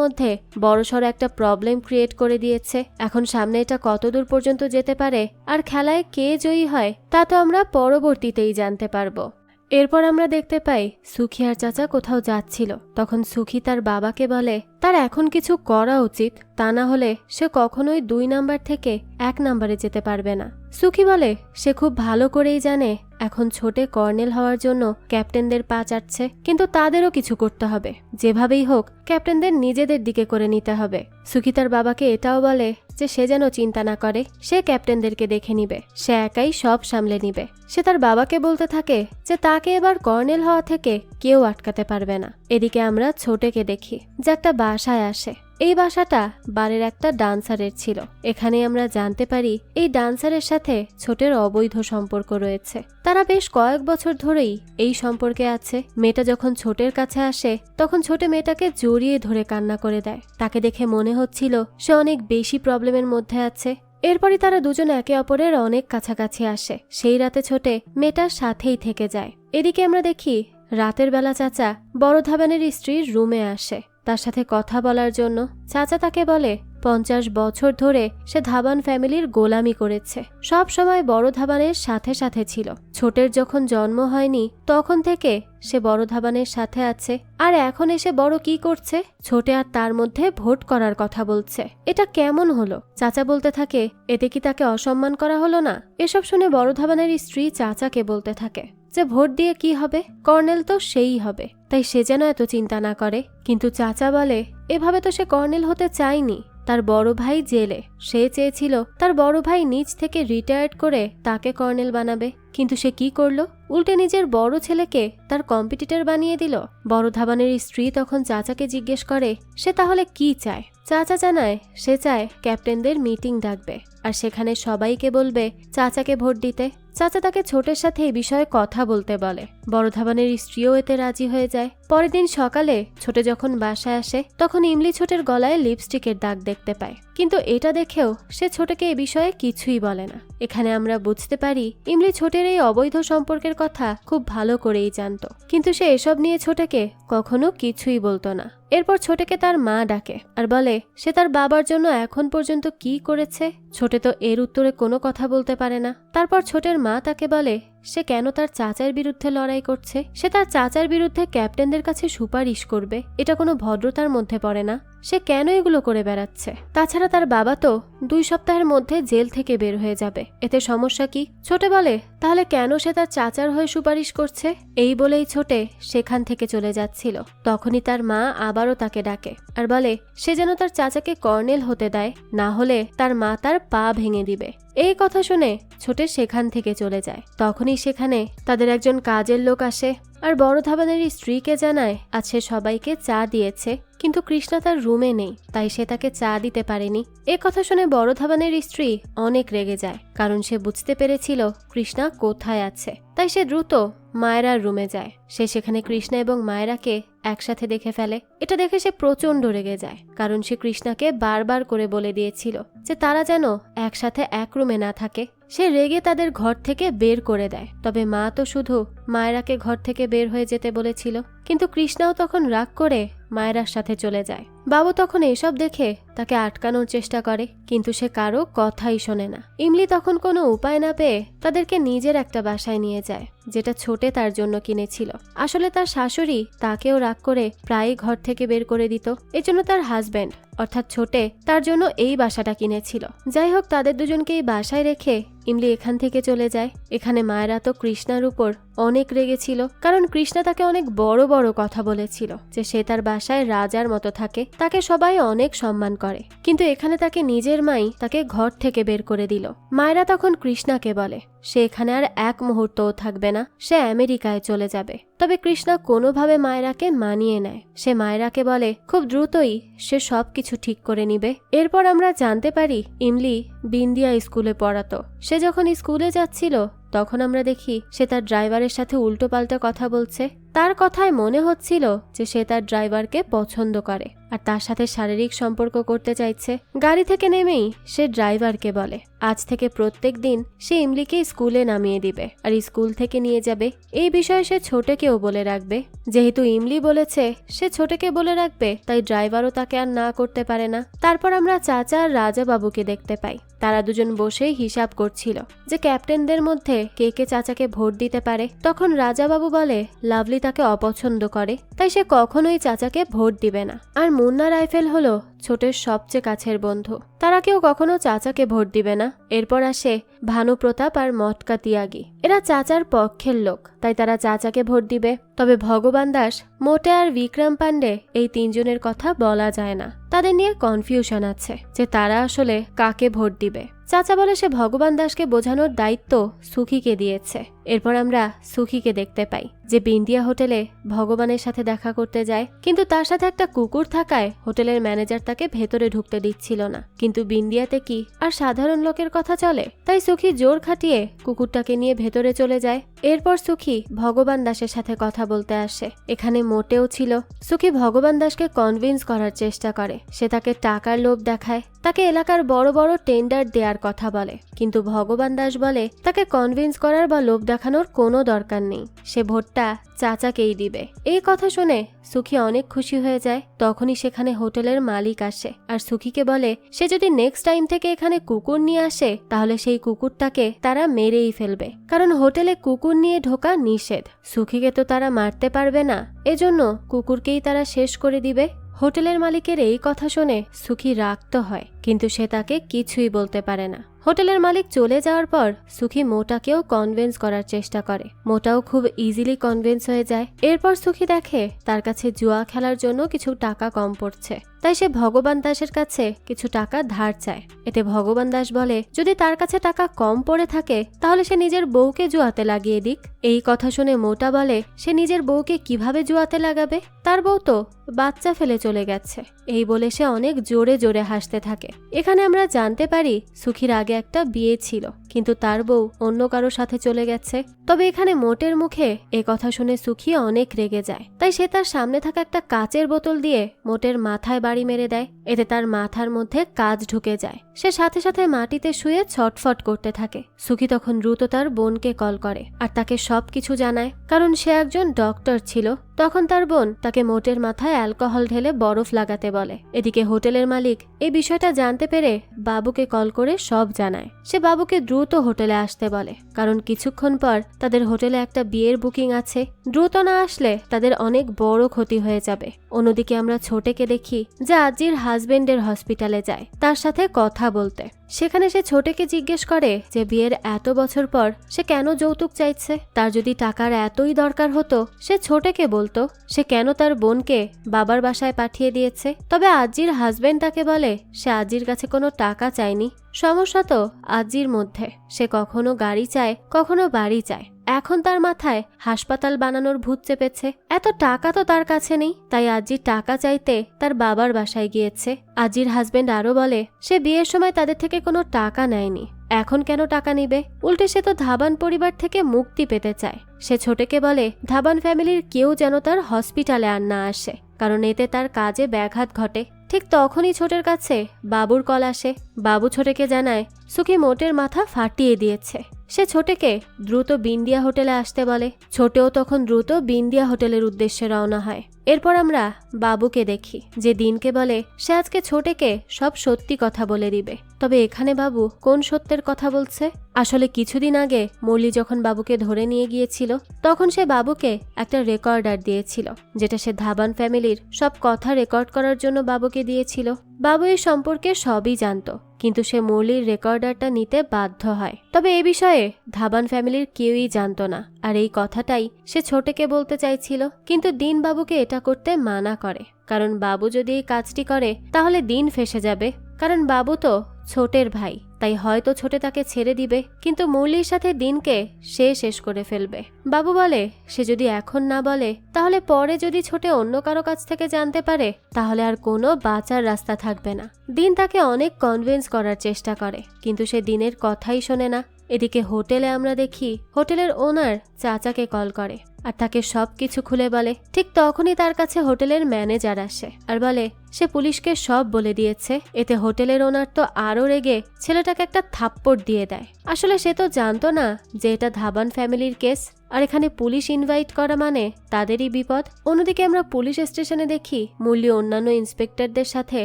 মধ্যে বড়সড় একটা প্রবলেম ক্রিয়েট করে দিয়েছে। এখন সামনে এটা কতদূর পর্যন্ত যেতে পারে আর খেলায় কে জয়ী হয় তা তো আমরা পরবর্তীতেই জানতে পারবো। এরপর আমরা দেখতে পাই সুখী আর চাচা কোথাও যাচ্ছিল। তখন সুখী তার বাবাকে বলে তার এখন কিছু করা উচিত, তা না হলে সে কখনোই 2 নাম্বার থেকে 1 নাম্বারে যেতে পারবে না। সুখী বলে সে খুব ভালো করেই জানে এখন ছোটে কর্নেল হওয়ার জন্য ক্যাপ্টেনদের পা চাটছে, কিন্তু তাদেরও কিছু করতে হবে। যেভাবেই হোক ক্যাপ্টেনদের নিজেদের দিকে করে নিতে হবে। সুখী তার বাবাকে এটাও বলে যে সে যেন চিন্তা না করে, সে ক্যাপ্টেনদেরকে দেখে নিবে, সে একাই সব সামলে নিবে। সে তার বাবাকে বলতে থাকে যে তাকে এবার কর্নেল হওয়া থেকে কেউ আটকাতে পারবে না। এদিকে আমরা ছোটেকে দেখি যে একটা বাসায় আসে। এই বাসাটা বারের একটা ডান্সারের ছিল। এখানে আমরা জানতে পারি এই ডান্সারের সাথে ছোটের অবৈধ সম্পর্ক রয়েছে। তারা বেশ কয়েক বছর ধরেই এই সম্পর্কে আছে। মেয়েটা যখন ছোটের কাছে আসে তখন ছোটে মেয়েটাকে জড়িয়ে ধরে কান্না করে দেয়। তাকে দেখে মনে হচ্ছিল সে অনেক বেশি প্রবলেমের মধ্যে আছে। এরপরই তারা দুজন একে অপরের অনেক কাছাকাছি আসে। সেই রাতে ছোটে মেয়েটার সাথেই থেকে যায়। এদিকে আমরা দেখি রাতের বেলা চাচা বড় ধাবানের স্ত্রীর রুমে আসে তার সাথে কথা বলার জন্য। চাচা তাকে বলে 50 বছর ধরে সে ধাবান ফ্যামিলির গোলামি করেছে, সব সময় বড় ধাবানের সাথে সাথে ছিল। ছোটের যখন জন্ম হয়নি তখন থেকে সে বড় ধাবানের সাথে আছে, আর এখন এসে বড় কি করছে? ছোটে আর তার মধ্যে ভোট করার কথা বলছে। এটা কেমন হলো? চাচা বলতে থাকে, এতে কি তাকে অসম্মান করা হলো না? এসব শুনে বড় ধাবানের স্ত্রী চাচাকে বলতে থাকে যে ভোট দিয়ে কি হবে, কর্নেল তো সেই হবে, তাই সে যেন এত চিন্তা না করে। কিন্তু চাচা বলে, এভাবে তো সে কর্নেল হতে চায়নি, তার বড় ভাই জেলে, সে চেয়েছিল তার বড় ভাই নিজ থেকে রিটায়ার্ড করে তাকে কর্নেল বানাবে, কিন্তু সে কি করলো? উল্টে নিজের বড় ছেলেকে তার কম্পিটিটর বানিয়ে দিল। বড় ধাবানের স্ত্রী তখন চাচাকে জিজ্ঞেস করে সে তাহলে কি চায়। চাচা জানায় সে চায় ক্যাপ্টেনদের মিটিং ডাকবে, আর সেখানে সবাইকে বলবে চাচাকে ভোট দিতে। চাচা তাকে ছোটের সাথে এই বিষয়ে কথা বলতে বলে। বড় ধাবানের স্ত্রীও এতে রাজি হয়ে যায়। পরের দিন সকালে ছোটে যখন বাসায় আসে তখন ইমলি ছোটের গলায় লিপস্টিকের দাগ দেখতে পায়, কিন্তু এটা দেখেও সে ছোটকে এ বিষয়ে কিছুই বলে না। এখানে আমরা বুঝতে পারি ইমলি ছোটের এই অবৈধ সম্পর্কের কথা খুব ভালো করেই জানত, কিন্তু সে এসব নিয়ে ছোটকে কখনো কিছুই বলতো না। এরপর ছোটকে তার মা ডাকে আর বলে সে তার বাবার জন্য এখন পর্যন্ত কি করেছে। ছোটে তো এর উত্তরে কোনো কথা বলতে পারে না। তারপর ছোটের মা তাকে বলে সে কেন তার চাচার বিরুদ্ধে লড়াই করছে। সে তার চাচার বিরুদ্ধে ক্যাপ্টেনদের কাছে সুপারিশ করবে, এটা কোনো ভদ্রতার মধ্যে পড়ে না। সে কেন এগুলো করে বেড়াচ্ছে? তাছাড়া তার বাবা তো 2 সপ্তাহের মধ্যে জেল থেকে বের হয়ে যাবে, এতে সমস্যা কি? ছোটে বলে তাহলে কেন সে তার চাচার হয়ে সুপারিশ করছে? এই বলেই ছোটে সেখান থেকে চলে যাচ্ছিল। তখনই তার মা আবারও তাকে ডাকে আর বলে সে যেন তার চাচাকে কর্নেল হতে দেয়, না হলে তার মা তার পা ভেঙে দিবে। এই কথা শুনে ছোটে সেখান থেকে চলে যায়। তখনই সেখানে তাদের একজন কাজের লোক আসে আর বড় ধাবানের স্ত্রীকে জানায় আজ সে সবাইকে চা দিয়েছে, কিন্তু কৃষ্ণা তার রুমে নেই, তাই সে তাকে চা দিতে পারেনি। এ কথা শুনে বড় ধাবানের স্ত্রী অনেক রেগে যায়, কারণ সে বুঝতে পেরেছিল কৃষ্ণা কোথায় আছে। তাই সে দ্রুত মায়রার রুমে যায়। সে সেখানে কৃষ্ণা এবং মায়রাকে একসাথে দেখে ফেলে। এটা দেখে সে প্রচন্ড রেগে যায়, কারণ সে কৃষ্ণাকে বারবার করে বলে দিয়েছিল যে তারা যেন একসাথে এক রুমে না থাকে। সে রেগে তাদের ঘর থেকে বের করে দেয়। তবে মা তো শুধু মায়রাকে ঘর থেকে বের হয়ে যেতে বলেছিল, কিন্তু কৃষ্ণাও তখন রাগ করে মায়রার সাথে চলে যায়। বাবু তখন এসব দেখে তাকে আটকানোর চেষ্টা করে, কিন্তু সে কারো কথাই শোনে না। ইমলি তখন কোনো উপায় না পেয়ে তাদেরকে নিজের একটা বাসায় নিয়ে যায়, যেটা ছোটে তার জন্য কিনেছিল। আসলে তার শাশুড়ি তাকেও রাগ করে প্রায়ই ঘর থেকে বের করে দিত, এজন্য তার হাজব্যান্ড অর্থাৎ ছোটে তার জন্য এই বাসাটা কিনেছিল। যাই হোক, তাদের দুজনকে এই বাসায় রেখে ইমলি এখান থেকে চলে যায়। এখানে মায়েরা তো কৃষ্ণার উপর অনেক রেগেছিল, কারণ কৃষ্ণা তাকে অনেক বড় বড় কথা বলেছিল যে সে তার বাসায় রাজার মতো থাকে, তাকে সবাই অনেক সম্মান করে, কিন্তু এখানে তাকে নিজের মাই তাকে ঘর থেকে বের করে দিল। মায়েরা তখন কৃষ্ণাকে বলে সে এখানে আর এক মুহূর্তও থাকবে না, সে আমেরিকায় চলে যাবে। তবে কৃষ্ণা কোনোভাবে মায়েরাকে মানিয়ে নেয়। সে মায়েরাকে বলে খুব দ্রুতই সে সবকিছু ঠিক করে নিবে। এরপর আমরা জানতে পারি ইমলি বিন্দিয়া স্কুলে পড়াতো। সে যখন স্কুলে যাচ্ছিল তখন আমরা দেখি সে তার ড্রাইভারের সাথে উল্টোপাল্টা কথা বলছে। তার কথায় মনে হচ্ছিল যে সে তার ড্রাইভারকে পছন্দ করে আর তার সাথে শারীরিক সম্পর্ক করতে চাইছে। গাড়ি থেকে নেমেই সে ড্রাইভারকে বলে আজ থেকে প্রত্যেক দিন সে ইমলিকে স্কুলে নামিয়ে দিবে আর স্কুল থেকে নিয়ে যাবে। এই বিষয়ে সে ছোটেকেও বলে রাখবে। যেহেতু ইমলি বলেছে সে ছোটেকে বলে রাখবে, তাই ড্রাইভারও তাকে আর না করতে পারে না। তারপর আমরা চাচা আর রাজা বাবুকে দেখতে পাই। তারা দুজন বসেই হিসাব করছিল যে ক্যাপ্টেনদের মধ্যে কে কে চাচাকে ভোট দিতে পারে। তখন রাজা বাবু বলে লাভলি তাকে অপছন্দ করে, তাই সে কখনোই চাচাকে ভোট দিবে না। আর মুন্না রাইফেল হলো ছোটের সবচেয়ে কাছের বন্ধু, তারা কেউ কখনো চাচাকে ভোট দিবে না। এরপর আসে ভানু প্রতাপ আর মটকা তিয়াগি। এরা চাচার পক্ষের লোক, তাই তারা চাচাকে ভোট দিবে। তবে ভগবান দাস, মোটে আর বিক্রম পান্ডে এই তিনজনের কথা বলা যায় না। তাদের নিয়ে কনফিউশন আছে যে তারা আসলে কাকে ভোট দিবে। চাচা বলে সে ভগবান দাসকে বোঝানোর দায়িত্ব সুখিকে দিয়েছে। এরপর আমরা সুখিকে দেখতে পাই যে বিন্দিয়া হোটেলে ভগবানের সাথে দেখা করতে যায়, কিন্তু তার সাথে একটা কুকুর থাকায় হোটেলের ম্যানেজার তাকে ভেতরে ঢুকতে দিচ্ছিল না। কিন্তু বিন্দিয়াতে কি আর সাধারণ লোকের কথা চলে, তাই সুখী জোর খাটিয়ে কুকুরটাকে নিয়ে ভেতরে চলে যায়। এরপর সুখী ভগবান দাসের সাথে কথা বলতে আসে। এখানে মোটেও ছিল। সুখী ভগবান দাসকে কনভিন্স করার চেষ্টা করে। সে তাকে টাকার লোভ দেখায়, তাকে এলাকার বড় বড় টেন্ডার দেওয়ার কথা বলে, কিন্তু ভগবান দাস বলে তাকে কনভিন্স করার বা লোভ দেখার দেখানোর কোনো দরকার নেই, সে ভোটটা চাচাকেই দিবে। এই কথা শুনে সুখী অনেক খুশি হয়ে যায়। তখনই সেখানে হোটেলের মালিক আসে আর সুখীকে বলে সে যদি নেক্সট টাইম থেকে এখানে কুকুর নিয়ে আসে তাহলে সেই কুকুরটাকে তারা মেরেই ফেলবে, কারণ হোটেলে কুকুর নিয়ে ঢোকা নিষেধ। সুখীকে তো তারা মারতে পারবে না, এজন্য কুকুরকেই তারা শেষ করে দিবে। হোটেলের মালিকের এই কথা শুনে সুখী রাগ হয়, কিন্তু সে তাকে কিছুই বলতে পারে না। হোটেলের মালিক চলে যাওয়ার পর সুখী মোটাকেও কনভিন্স করার চেষ্টা করে। মোটাও খুব ইজিলি কনভিন্স হয়ে যায়। এরপর সুখী দেখে তার কাছে জুয়া খেলার জন্য কিছু টাকা কম পড়ছে, তাই সে ভগবান দাসের কাছে কিছু টাকা ধার চায়। এতে ভগবান দাস বলে যদি তার কাছে টাকা কম পড়ে থাকে তাহলে সে নিজের বউকে জুয়াতে লাগিয়ে দিক। এই কথা শুনে মোটা বলে সে নিজের বউকে কিভাবে জুয়াতে লাগাবে, তার বউ তো বাচ্চা ফেলে চলে গেছে। এই বলে সে অনেক জোরে জোরে হাসতে থাকে। এখানে আমরা জানতে পারি সুখীর আগে একটা বিয়ে ছিল, কিন্তু তার বউ অন্য কারো সাথে চলে গেছে। তবে এখানে মোটের মুখে এ কথা শুনে সুখী অনেক রেগে যায়, তাই সে তার সামনে থাকা একটা কাচের বোতল দিয়ে মোটের মাথায় বাড়ি মেরে দেয়। এতে তার মাথার মধ্যে কাঁচ ঢুকে যায়। সে সাথে সাথে মাটিতে শুয়ে ছটফট করতে থাকে। সুখী তখন দ্রুত তার বোনকে কল করে আর তাকে সবকিছু জানায়, কারণ সে একজন ডক্টর ছিল। তখন তার বোন তাকে মোটের মাথায় অ্যালকোহল ঢেলে বরফ লাগাতে বলে। এদিকে হোটেলের মালিক এই বিষয়টা জানতে পেরে বাবুকে কল করে সব জানায়। সে বাবুকে দ্রুত হোটেলে আসতে বলে, কারণ কিছুক্ষণ পর তাদের হোটেলে একটা বিয়ের বুকিং আছে। দ্রুত না আসলে তাদের অনেক বড় ক্ষতি হয়ে যাবে। অন্যদিকে আমরা ছোটেকে দেখি যে আজির হাজবেন্ডের হসপিটালে যায় তার সাথে কথা বলতে। সেখানে সে ছোটেকে জিজ্ঞেস করে যে বিয়ের এত বছর পর সে কেন যৌতুক চাইছে। তার যদি টাকার এতই দরকার হতো সে ছোটেকে বলতো সে কেন তার বোনকে বাবার বাসায় পাঠিয়ে দিয়েছে। তবে আজির হাজবেন্ড তাকে বলে সে আজির কাছে কোনো টাকা চায়নি, সমস্যা তো আজির মধ্যে। সে কখনো গাড়ি চায় কখনো বাড়ি চায়। এখন তার মাথায় হাসপাতাল বানানোর ভূত চেপেছে। এত টাকা তো তার কাছে নেই, তাই আজি টাকা চাইতে তার বাবার বাসায় গিয়েছে। আজির হাজবেন্ড আরো বলে সে বিয়ের সময় তাদের থেকে কোনো টাকা নেয়নি, এখন কেন টাকা নিবে। উল্টে সে তো ধাবান পরিবার থেকে মুক্তি পেতে চায়। সে ছোটকে বলে ধাবান ফ্যামিলির কেউ যেন তার হসপিটালে আর না আসে, কারণ এতে তার কাজে ব্যাঘাত ঘটে। ঠিক তখনই ছোটের কাছে বাবুর কল আসে। বাবু ছোটেকে জানায় সুখী মোটের মাথা ফাটিয়ে দিয়েছে। সে ছোটেকে দ্রুত বিন্দিয়া হোটেলে আসতে বলে। ছোটেও তখন দ্রুত বিন্দিয়া হোটেলের উদ্দেশ্যে রওনা হয়। এরপর আমরা বাবুকে দেখি যে দিনকে বলে সে আজকে ছোটেকে সব সত্যি কথা বলে দিবে। তবে এখানে বাবু কোন সত্যের কথা বলছে? আসলে কিছুদিন আগে মুরলি যখন বাবুকে ধরে নিয়ে গিয়েছিল তখন সে বাবুকে একটা রেকর্ডার দিয়েছিল, যেটা সে ধাবান ফ্যামিলির সব কথা রেকর্ড করার জন্য বাবুকে দিয়েছিল। বাবু এই সম্পর্কে সবই জানতো, কিন্তু সে মুরলির রেকর্ডারটা নিতে বাধ্য হয়। তবে এ বিষয়ে ধাবান ফ্যামিলির কেউই জানতো না, আর এই কথাটাই সে ছোটেকে বলতে চাইছিল। কিন্তু দিন বাবুকে এটা করতে মানা করে, কারণ বাবু যদি এই কাজটি করে তাহলে দিন ফেঁসে যাবে। কারণ বাবু তো ছোটের ভাই, তাই হয়তো ছোটে তাকে ছেড়ে দিবে, কিন্তু মুরলির সাথে দিনকে সে শেষ করে ফেলবে। বাবু বলে সে যদি এখন না বলে তাহলে পরে যদি ছোটে অন্য কারো কাছ থেকে জানতে পারে তাহলে আর কোনো বাঁচার রাস্তা থাকবে না। দিন তাকে অনেক কনভিন্স করার চেষ্টা করে, কিন্তু সে দিনের কথাই শোনে না। এদিকে হোটেলে আমরা দেখি হোটেলের ওনার চাচাকে কল করে আর তাকে সবকিছু খুলে বলে। ঠিক তখনই তার কাছে হোটেলের ম্যানেজার আসে আর বলে সে পুলিশকে সব বলে দিয়েছে। এতে হোটেলের ওনার তো আরো রেগে ছেলেটাকে একটা থাপ্পড় দিয়ে দেয়। আসলে সে তো জানতো না যে এটা ধাবান ফ্যামিলির কেস, আর এখানে পুলিশ ইনভাইট করা মানে তাদেরই বিপদ। অন্যদিকে আমরা পুলিশ স্টেশনে দেখি মুরলি অন্যান্য ইন্সপেক্টরদের সাথে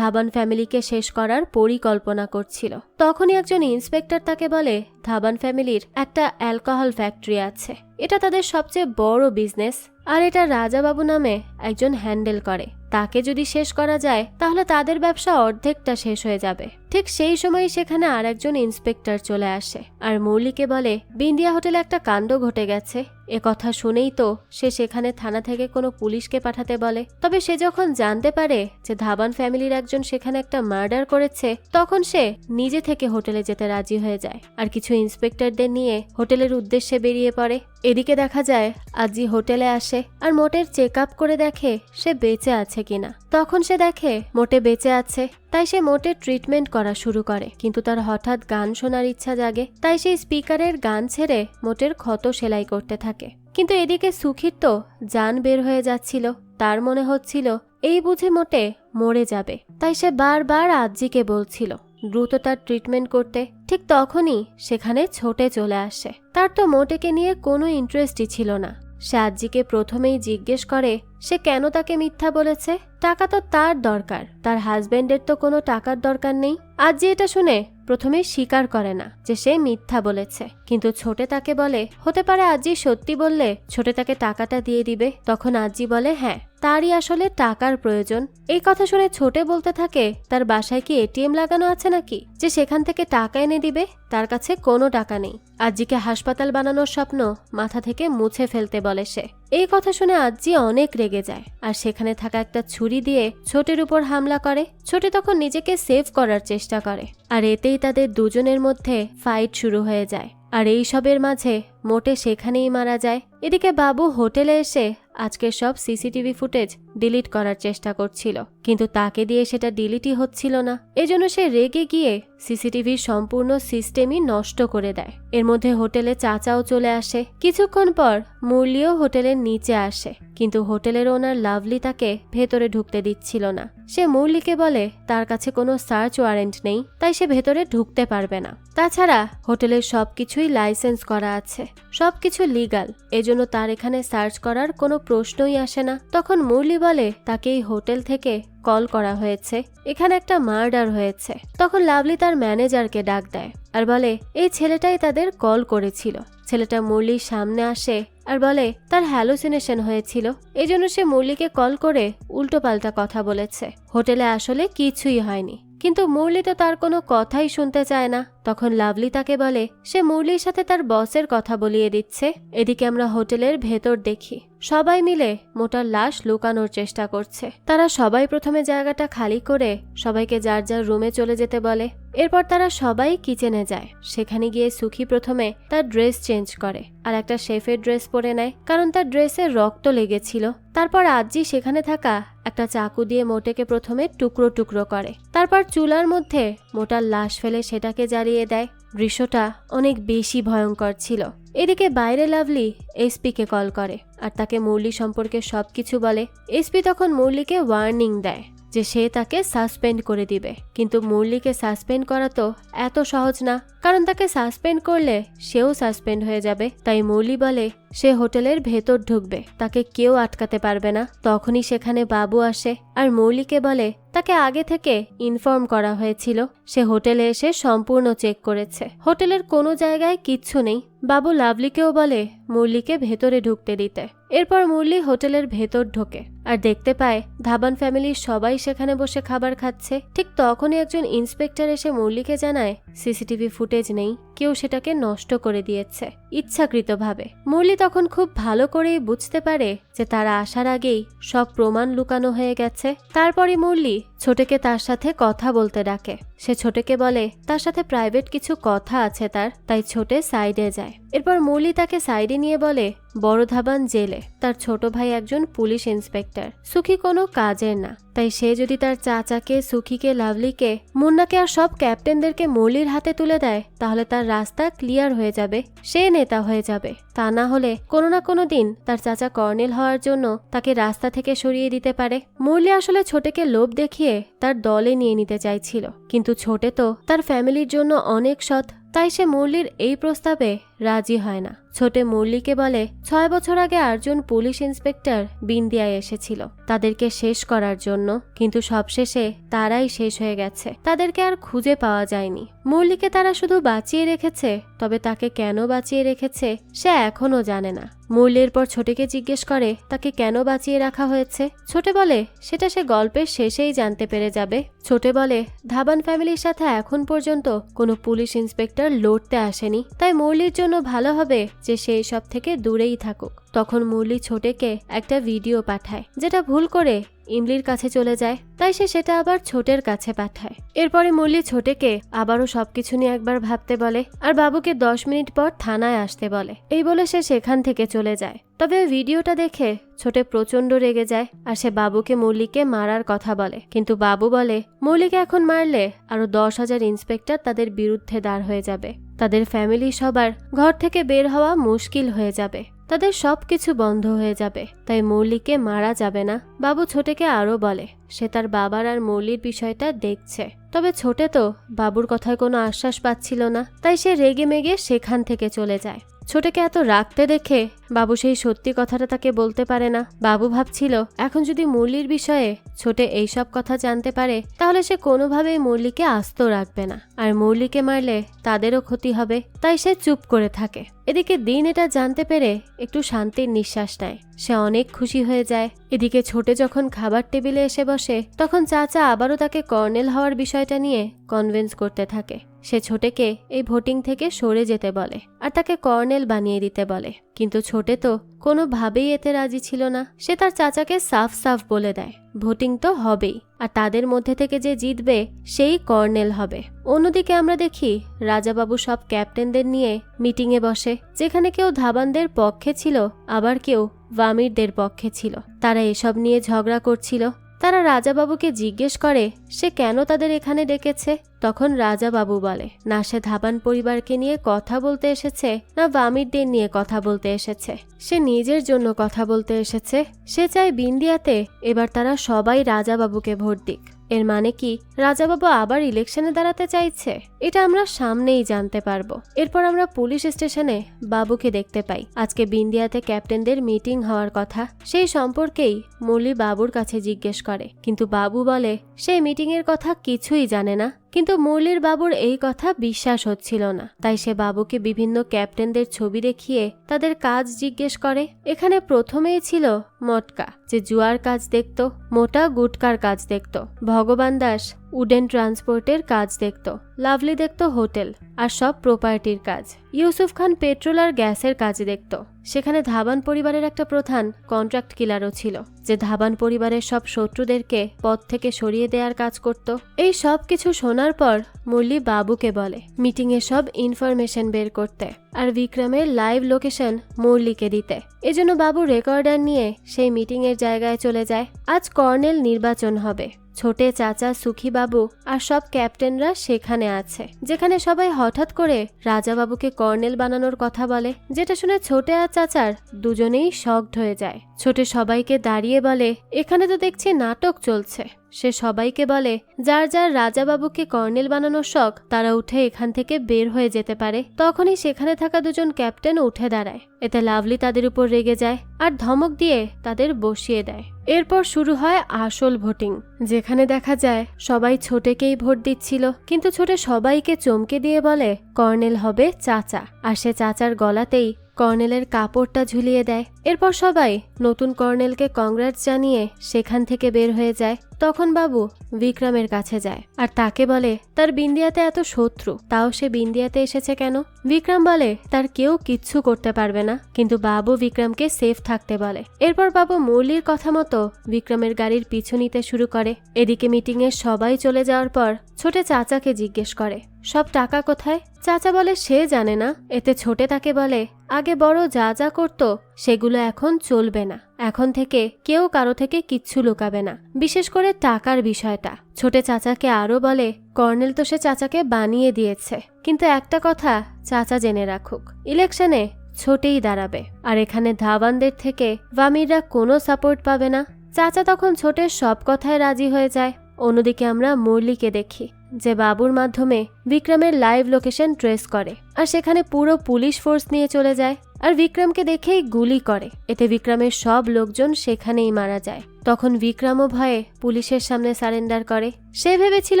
ধাবান ফ্যামিলিকে শেষ করার পরিকল্পনা করছিল। তখনই একজন ইন্সপেক্টর তাকে বলে ধাবান ফ্যামিলির একটা অ্যালকোহল ফ্যাক্টরি আছে, এটা তাদের সবচেয়ে বড় বিজনেস, আর এটা রাজাবাবু নামে একজন হ্যান্ডেল করে। তাকে যদি শেষ করা যায় তাহলে তাদের ব্যবসা অর্ধেকটা শেষ হয়ে যাবে। ঠিক সেই সময় সেখানে আর একজন ইন্সপেক্টর চলে আসে আর মুরলিকে বলে বিন্দিয়া হোটেলে একটা কাণ্ড ঘটে গেছে। এ কথা শুনেই তো সে সেখানে থানা থেকে কোনো পুলিশকে পাঠাতে বলে। তবে সে যখন জানতে পারে যে ধাবান ফ্যামিলির একজন সেখানে একটা মার্ডার করেছে তখন সে নিজে থেকে হোটেলে যেতে রাজি হয়ে যায় আর কিছু ইন্সপেক্টরদের নিয়ে হোটেলের উদ্দেশ্যে বেরিয়ে পড়ে। এদিকে দেখা যায় আজি হোটেলে আসে আর মোটের চেক আপ করে দেখে সে বেঁচে আছে কিনা। তখন সে দেখে মোটে বেঁচে আছে, তাই সে মোটের ট্রিটমেন্ট করা শুরু করে। কিন্তু তার হঠাৎ গান শোনার ইচ্ছা জাগে, তাই সেই স্পিকারের গান ছেড়ে মোটের ক্ষত সেলাই করতে থাকে। কিন্তু এদিকে সুখীর তো জান বের হয়ে যাচ্ছিল, তার মনে হচ্ছিল এই বুঝে মোটে মরে যাবে। তাই সে বারবার আজিকে বলছিল দ্রুত তার ট্রিটমেন্ট করতে। ঠিক তখনই সেখানে ছোটে চলে আসে। তার তো মোটেকে নিয়ে কোনো ইন্টারেস্টই ছিল না। সে আজ্জিকে প্রথমেই জিজ্ঞেস করে সে কেন তাকে মিথ্যা বলেছে। টাকা তো তার দরকার, তার হাজবেন্ডের তো কোনো টাকার দরকার নেই। আজ্জি এটা শুনে প্রথমে স্বীকার করে না যে সে মিথ্যা বলেছে, কিন্তু ছোটে তাকে বলে হতে পারে আজ্জি সত্যি বললে ছোটে তাকে টাকাটা দিয়ে দিবে। তখন আজ্জি বলে হ্যাঁ, তারই আসলে টাকার প্রয়োজন। এই কথা শুনে ছোটে বলতে থাকে তার বাসায় কি এটিএম লাগানো আছে নাকি যে সেখান থেকে টাকা এনে দিবে? তার কাছে কোনো টাকা নেই। আজ্জিকে হাসপাতাল বানানোর স্বপ্ন মাথা থেকে মুছে ফেলতে বলে সে। এই কথা শুনে আজ্জি অনেক রেগে যায় আর সেখানে থাকা একটা ছুরি দিয়ে ছোটের উপর হামলা করে। ছোটে তখন নিজেকে সেভ করার চেষ্টা করে আর এতেই তাদের দুজনের মধ্যে ফাইট শুরু হয়ে যায়। আর এই সবের মাঝে মোটে সেখানেই মারা যায়। এদিকে বাবু হোটেলে এসে আজকের সব সিসিটিভি ফুটেজ ডিলিট করার চেষ্টা করছিল, কিন্তু তাকে দিয়ে সেটা ডিলিটই হচ্ছিল না। এজন্য সে রেগে গিয়ে সিসিটিভির সম্পূর্ণ সিস্টেমই নষ্ট করে দেয়। এর মধ্যে হোটেলে চাচাও চলে আসে। কিছুক্ষণ পর মুরলিও হোটেলের নিচে আসে, কিন্তু হোটেলের ওনার লাভলি তাকে ভেতরে ঢুকতে দিচ্ছিল না। সে মুরলিকে বলে তার কাছে কোনো সার্চ ওয়ারেন্ট নেই, তাই সে ভেতরে ঢুকতে পারবে না। তাছাড়া হোটেলের সবকিছুই লাইসেন্স করা আছে, সবকিছু লিগাল, এজন্য তার এখানে সার্চ করার কোনো প্রশ্নই আসে না। তখন মুরলি বলে তাকে এই হোটেল থেকে কল করা হয়েছে, এখানে একটা মার্ডার হয়েছে। তখন লাভলি তার ম্যানেজারকে ডাক দেয় আর বলে এই ছেলেটাই তাদের কল করেছিল। ছেলেটা মুরলির সামনে আসে আর বলে তার হ্যালুসিনেশন হয়েছিল, এজন্য সে মুরলিকে কল করে উল্টোপাল্টা কথা বলেছে। হোটেলে আসলে কিছুই হয়নি, কিন্তু মুরলি তো তার কোনো কথাই শুনতে চায় না। তখন লাভলি তাকে বলে সে মুরলির সাথে তার বসের কথা বলিয়ে দিচ্ছে। এদিকে আমরা হোটেলের ভেতর দেখি সবাই মিলে মোটার লাশ লুকানোর চেষ্টা করছে। তারা সবাই প্রথমে জায়গাটা খালি করে সবাইকে যার যার রুমে চলে যেতে বলে। এরপর তারা সবাই কিচেনে যায়। সেখানে গিয়ে সুখী প্রথমে তার ড্রেস চেঞ্জ করে আর একটা শেফের ড্রেস পরে নেয়, কারণ তার ড্রেসে রক্ত লেগেছিল। তারপর আজ্জি সেখানে থাকা একটা চাকু দিয়ে মোটেকে প্রথমে টুকরো টুকরো করে, তারপর চুলার মধ্যে মোটার লাশ ফেলে সেটাকে জ্বালিয়ে দেয়। দৃশ্যটা অনেক বেশি ভয়ঙ্কর ছিল। এদিকে বাইরে লাভলি এসপিকে কল করে আর তাকে মুরলি সম্পর্কে সবকিছু বলে। এসপি তখন মুরলিকে ওয়ার্নিং দেয় যে সে তাকে সাসপেন্ড করে দিবে, কিন্তু মুরলিকে সাসপেন্ড করা তো এত সহজ না, কারণ তাকে সাসপেন্ড করলে সেও সাসপেন্ড হয়ে যাবে। তাই মুরলি বলে সে হোটেলের ভেতর ঢুকবে, তাকে কেউ আটকাতে পারবে না। তখনই সেখানে বাবু আসে আর মুরলিকে বলে তাকে আগে থেকে ইনফর্ম করা হয়েছিল। সে হোটেলে এসে সম্পূর্ণ চেক করেছে, হোটেলের কোনো জায়গায় কিচ্ছু নেই। বাবু লাভলিকেও বলে মুরলিকে ভেতরে ঢুকতে দিতে। এরপর মুরলি হোটেলের ভেতর ঢোকে আর দেখতে পায় ধাবান ফ্যামিলির সবাই সেখানে বসে খাবার খাচ্ছে। ঠিক তখনই একজন ইন্সপেক্টর এসে মুরলিকে জানায় সিসিটিভি ফুটেজ নেই, কেউ সেটাকে নষ্ট করে দিয়েছে ইচ্ছাকৃতভাবে। মুরলি তখন খুব ভালো করেই বুঝতে পারে যে তারা আসার আগেই সব প্রমাণ লুকানো হয়ে গেছে। তারপরই মুরলি ছোটেকে তার সাথে কথা বলতে ডাকে। সে ছোটেকে বলে তার সাথে প্রাইভেট কিছু কথা আছে তার, তাই ছোটে সাইডে যায়। এরপর মুরলি তাকে সাইডে নিয়ে বলে বড় ধাবান জেলে তার ছোট ভাই একজন পুলিশ ইন্সপেক্টর, সুখী কোনো কাজের না, তাই সে যদি তার চাচাকে, সুখীকে, লাভলিকে, মুন্নাকে আর সব ক্যাপ্টেনদেরকে মুরলির হাতে তুলে দেয় তাহলে তার রাস্তা ক্লিয়ার হয়ে যাবে, সে নেতা হয়ে যাবে। তা না হলে কোনো না কোনো দিন তার চাচা কর্নেল হওয়ার জন্য তাকে রাস্তা থেকে সরিয়ে দিতে পারে। মুরলি আসলে ছোটেকে লোভ দেখিয়ে তার দলে নিয়ে নিতে চাইছিল, কিন্তু ছোটে তো তার ফ্যামিলির জন্য অনেক সৎ, তাই সে মুরলির এই প্রস্তাবে রাজি হয় না। ছোটে মুরলিকে বলে 6 বছর আগে 8 জন পুলিশ ইন্সপেক্টর বিন্দিয়ায় এসেছিল তাদেরকে শেষ করার জন্য, কিন্তু সবশেষে তারাই শেষ হয়ে গেছে, তাদেরকে আর খুঁজে পাওয়া যায়নি। মুরলিকে তারা শুধু বাঁচিয়ে রেখেছে, তবে তাকে কেন বাঁচিয়ে রেখেছে সে এখনো জানে না। মুরলির পর ছোটেকে জিজ্ঞেস করে তাকে কেন বাঁচিয়ে রাখা হয়েছে। ছোটে বলে সেটা সে গল্পের শেষেই জানতে পেরে যাবে। ছোটে বলে ধাবান ফ্যামিলির সাথে এখন পর্যন্ত কোনো পুলিশ ইন্সপেক্টর লড়তে আসেনি, তাই মুরলির জন্য ভালো হবে যে সে সব থেকে দূরেই থাকুক। তখন মুরলি ছোটেকে একটা ভিডিও পাঠায় যেটা ভুল করে ইমলির কাছে চলে যায়, তাই সে সেটা আবার ছোটের কাছে পাঠায়। এরপরে মুরলি ছোটেকে আবারও সবকিছু নিয়ে একবার ভাবতে বলে আর বাবুকে 10 মিনিট পর থানায় আসতে বলে। এই বলে সে সেখান থেকে চলে যায়। তবে ভিডিওটা দেখে ছোটে প্রচন্ড রেগে যায় আর সে বাবুকে মুরলিকে মারার কথা বলে, কিন্তু বাবু বলে মুরলিকে এখন মারলে আরো 10,000 ইন্সপেক্টর তাদের বিরুদ্ধে দাঁড় হয়ে যাবে, তাদের ফ্যামিলি সবার ঘর থেকে বের হওয়া মুশকিল হয়ে যাবে। তাদের সবকিছু বন্ধ হয়ে যাবে, তাই মুরলিকে মারা যাবে না। বাবু ছোটেকে আরো বলে সে তার বাবার আর মুরলির বিষয়টা দেখছে। তবে ছোটে তো বাবুর কথায় কোনো আশ্বাস পাচ্ছিল না, তাই সে রেগে মেগে সেখান থেকে চলে যায়। ছোটকে এত রাখতে দেখে বাবু সেই সত্যি কথাটা তাকে বলতে পারে না। বাবু ভাবছিল এখন যদি মুরলির বিষয়ে ছোটে এইসব কথা জানতে পারে তাহলে সে কোনোভাবেই মুরলিকে আস্ত রাখবে না, আর মুরলিকে মারলে তাদেরও ক্ষতি হবে, তাই সে চুপ করে থাকে। এদিকে দিন এটা জানতে পেরে একটু শান্তির নিঃশ্বাস নেয়, সে অনেক খুশি হয়ে যায়। এদিকে ছোটে যখন খাবার টেবিলে এসে বসে তখন চাচা আবারও তাকে কর্নেল হওয়ার বিষয়টা নিয়ে কনভিন্স করতে থাকে। সে ছোটেকে এই ভোটিং থেকে সরে যেতে বলে আর তাকে কর্নেল বানিয়ে দিতে বলে, কিন্তু ছোটে তো কোনোভাবেই এতে রাজি ছিল না। সে তার চাচাকে সাফ সাফ বলে দেয় ভোটিং তো হবেই, আর তাদের মধ্যে থেকে যে জিতবে সেই কর্নেল হবে। অন্যদিকে আমরা দেখি রাজাবাবু সব ক্যাপ্টেনদের নিয়ে মিটিংয়ে বসে, যেখানে কেউ ধাবানদের পক্ষে ছিল আবার কেউ ওয়ামিরদের পক্ষে ছিল। তারা এসব নিয়ে ঝগড়া করছিল। তারা রাজাবাবুকে জিজ্ঞেস করে সে কেন তাদের এখানে ডেকেছে। তখন রাজাবাবু বলে না, সে ধাবান পরিবারকে নিয়ে কথা বলতে এসেছে না ওয়ামিরদের নিয়ে কথা বলতে এসেছে, সে নিজের জন্য কথা বলতে এসেছে। সে চায় বিন্দিয়াতে এবার তারা সবাই রাজাবাবুকে ভোট দিক। এর মানে কি রাজাবাবু আবার ইলেকশনে দাঁড়াতে চাইছে? এটা আমরা সামনেই জানতে পারবো। এরপর আমরা পুলিশ স্টেশনে বাবুকে দেখতে পাই। আজকে বিন্দিয়াতে ক্যাপ্টেনদের মিটিং হওয়ার কথা, সেই সম্পর্কেই মুরলি বাবুর কাছে জিজ্ঞেস করে, কিন্তু বাবু বলে সেই মিটিং এর কথা কিছুই জানে না। কিন্তু মুরলির বাবুর এই কথা বিশ্বাস হচ্ছিল না, তাই সে বাবুকে বিভিন্ন ক্যাপ্টেনদের ছবি দেখিয়ে তাদের কাজ জিজ্ঞেস করে। এখানে প্রথমেই ছিল মটকা, যে জুয়ার কাজ দেখত, মোটা গুটকার কাজ দেখত, ভগবান দাস উডেন ট্রান্সপোর্টের কাজ দেখত, লাভলি দেখত হোটেল আর সব প্রপার্টির কাজ, ইউসুফ খান পেট্রোল আর গ্যাসের কাজ দেখত। সেখানে ধাবান পরিবারের একটা প্রধান কন্ট্রাক্ট কিলারও ছিল, যে ধাবান পরিবারের সব শত্রুদেরকে পদ থেকে সরিয়ে দেওয়ার কাজ করত। এই সব কিছু শোনার পর মুরলি বাবুকে বলে মিটিং এ সব ইনফরমেশন বের করতে আর বিক্রমের লাইভ লোকেশন মুরলিকে দিতে। এজন্য বাবু রেকর্ডার নিয়ে সেই মিটিং এর জায়গায় চলে যায়। আজ কর্নেল নির্বাচন হবে। ছোটে, চাচা, সুখী বাবু আর সব ক্যাপ্টেনরা সেখানে আছে, যেখানে সবাই হঠাৎ করে রাজাবাবুকে কর্নেল বানানোর কথা বলে, যেটা শুনে ছোটে আর চাচার দুজনেই শকড হয়ে যায়। ছোটে সবাইকে দাঁড়িয়ে বলে এখানে তো দেখছি নাটক চলছে। সে সবাইকে বলে যার যার রাজাবাবুকে কর্নেল বানানোর শখ তারা উঠে এখান থেকে বের হয়ে যেতে পারে। তখনই সেখানে থাকা দুজন ক্যাপ্টেন উঠে দাঁড়ায়। এতে লাভলি তাদের উপর রেগে যায় আর ধমক দিয়ে তাদের বসিয়ে দেয়। এরপর শুরু হয় আসল ভোটিং, যেখানে দেখা যায় সবাই ছোটেকেই ভোট দিচ্ছিল, কিন্তু ছোটে সবাইকে চমকে দিয়ে বলে কর্নেল হবে চাচা, আর সে চাচার গলাতেই কর্নেলের কাপড়টা ঝুলিয়ে দেয়। এরপর সবাই নতুন কর্নেলকে কংগ্রেস জানিয়ে সেখান থেকে বের হয়ে যায়। তখন বাবু বিক্রমের কাছে যায় আর তাকে বলে তার বিন্দিয়াতে এত শত্রু, তাও সে বিন্দিয়াতে এসেছে কেন? বিক্রম বলে তার কেউ কিচ্ছু করতে পারবে না, কিন্তু বাবু বিক্রমকে সেফ থাকতে বলে। এরপর বাবু মুরলির কথা মতো বিক্রমের গাড়ির পিছু নিতে শুরু করে। এদিকে মিটিং এ সবাই চলে যাওয়ার পর ছোটে চাচাকে জিজ্ঞেস করে সব টাকা কোথায়? চাচা বলে সে জানে না। এতে ছোটে তাকে বলে আগে বড় যা যা করতো সেগুলো এখন চলবে না, এখন থেকে কেউ কারো থেকে কিচ্ছু লুকাবে না, বিশেষ করে টাকার বিষয়টা। ছোটে চাচাকে আরো বলে কর্নেল তো সে চাচাকে বানিয়ে দিয়েছে, কিন্তু একটা কথা চাচা জেনে রাখুক, ইলেকশনে ছোটেই দাঁড়াবে, আর এখানে ধাবানদের থেকে ওয়ামিররা কোনো সাপোর্ট পাবে না। চাচা তখন ছোটের সব কথায় রাজি হয়ে যায়। অন্যদিকে আমরা মুরলিকে দেখি, যে বাবুর মাধ্যমে বিক্রমের লাইভ লোকেশন ট্রেস করে আর সেখানে পুরো পুলিশ ফোর্স নিয়ে চলে যায় আর বিক্রমকে দেখেই গুলি করে। এতে বিক্রমের সব লোকজন সেখানেই মারা যায়। তখন বিক্রমও ভয়ে পুলিশের সামনে সারেন্ডার করে। সে ভেবেছিল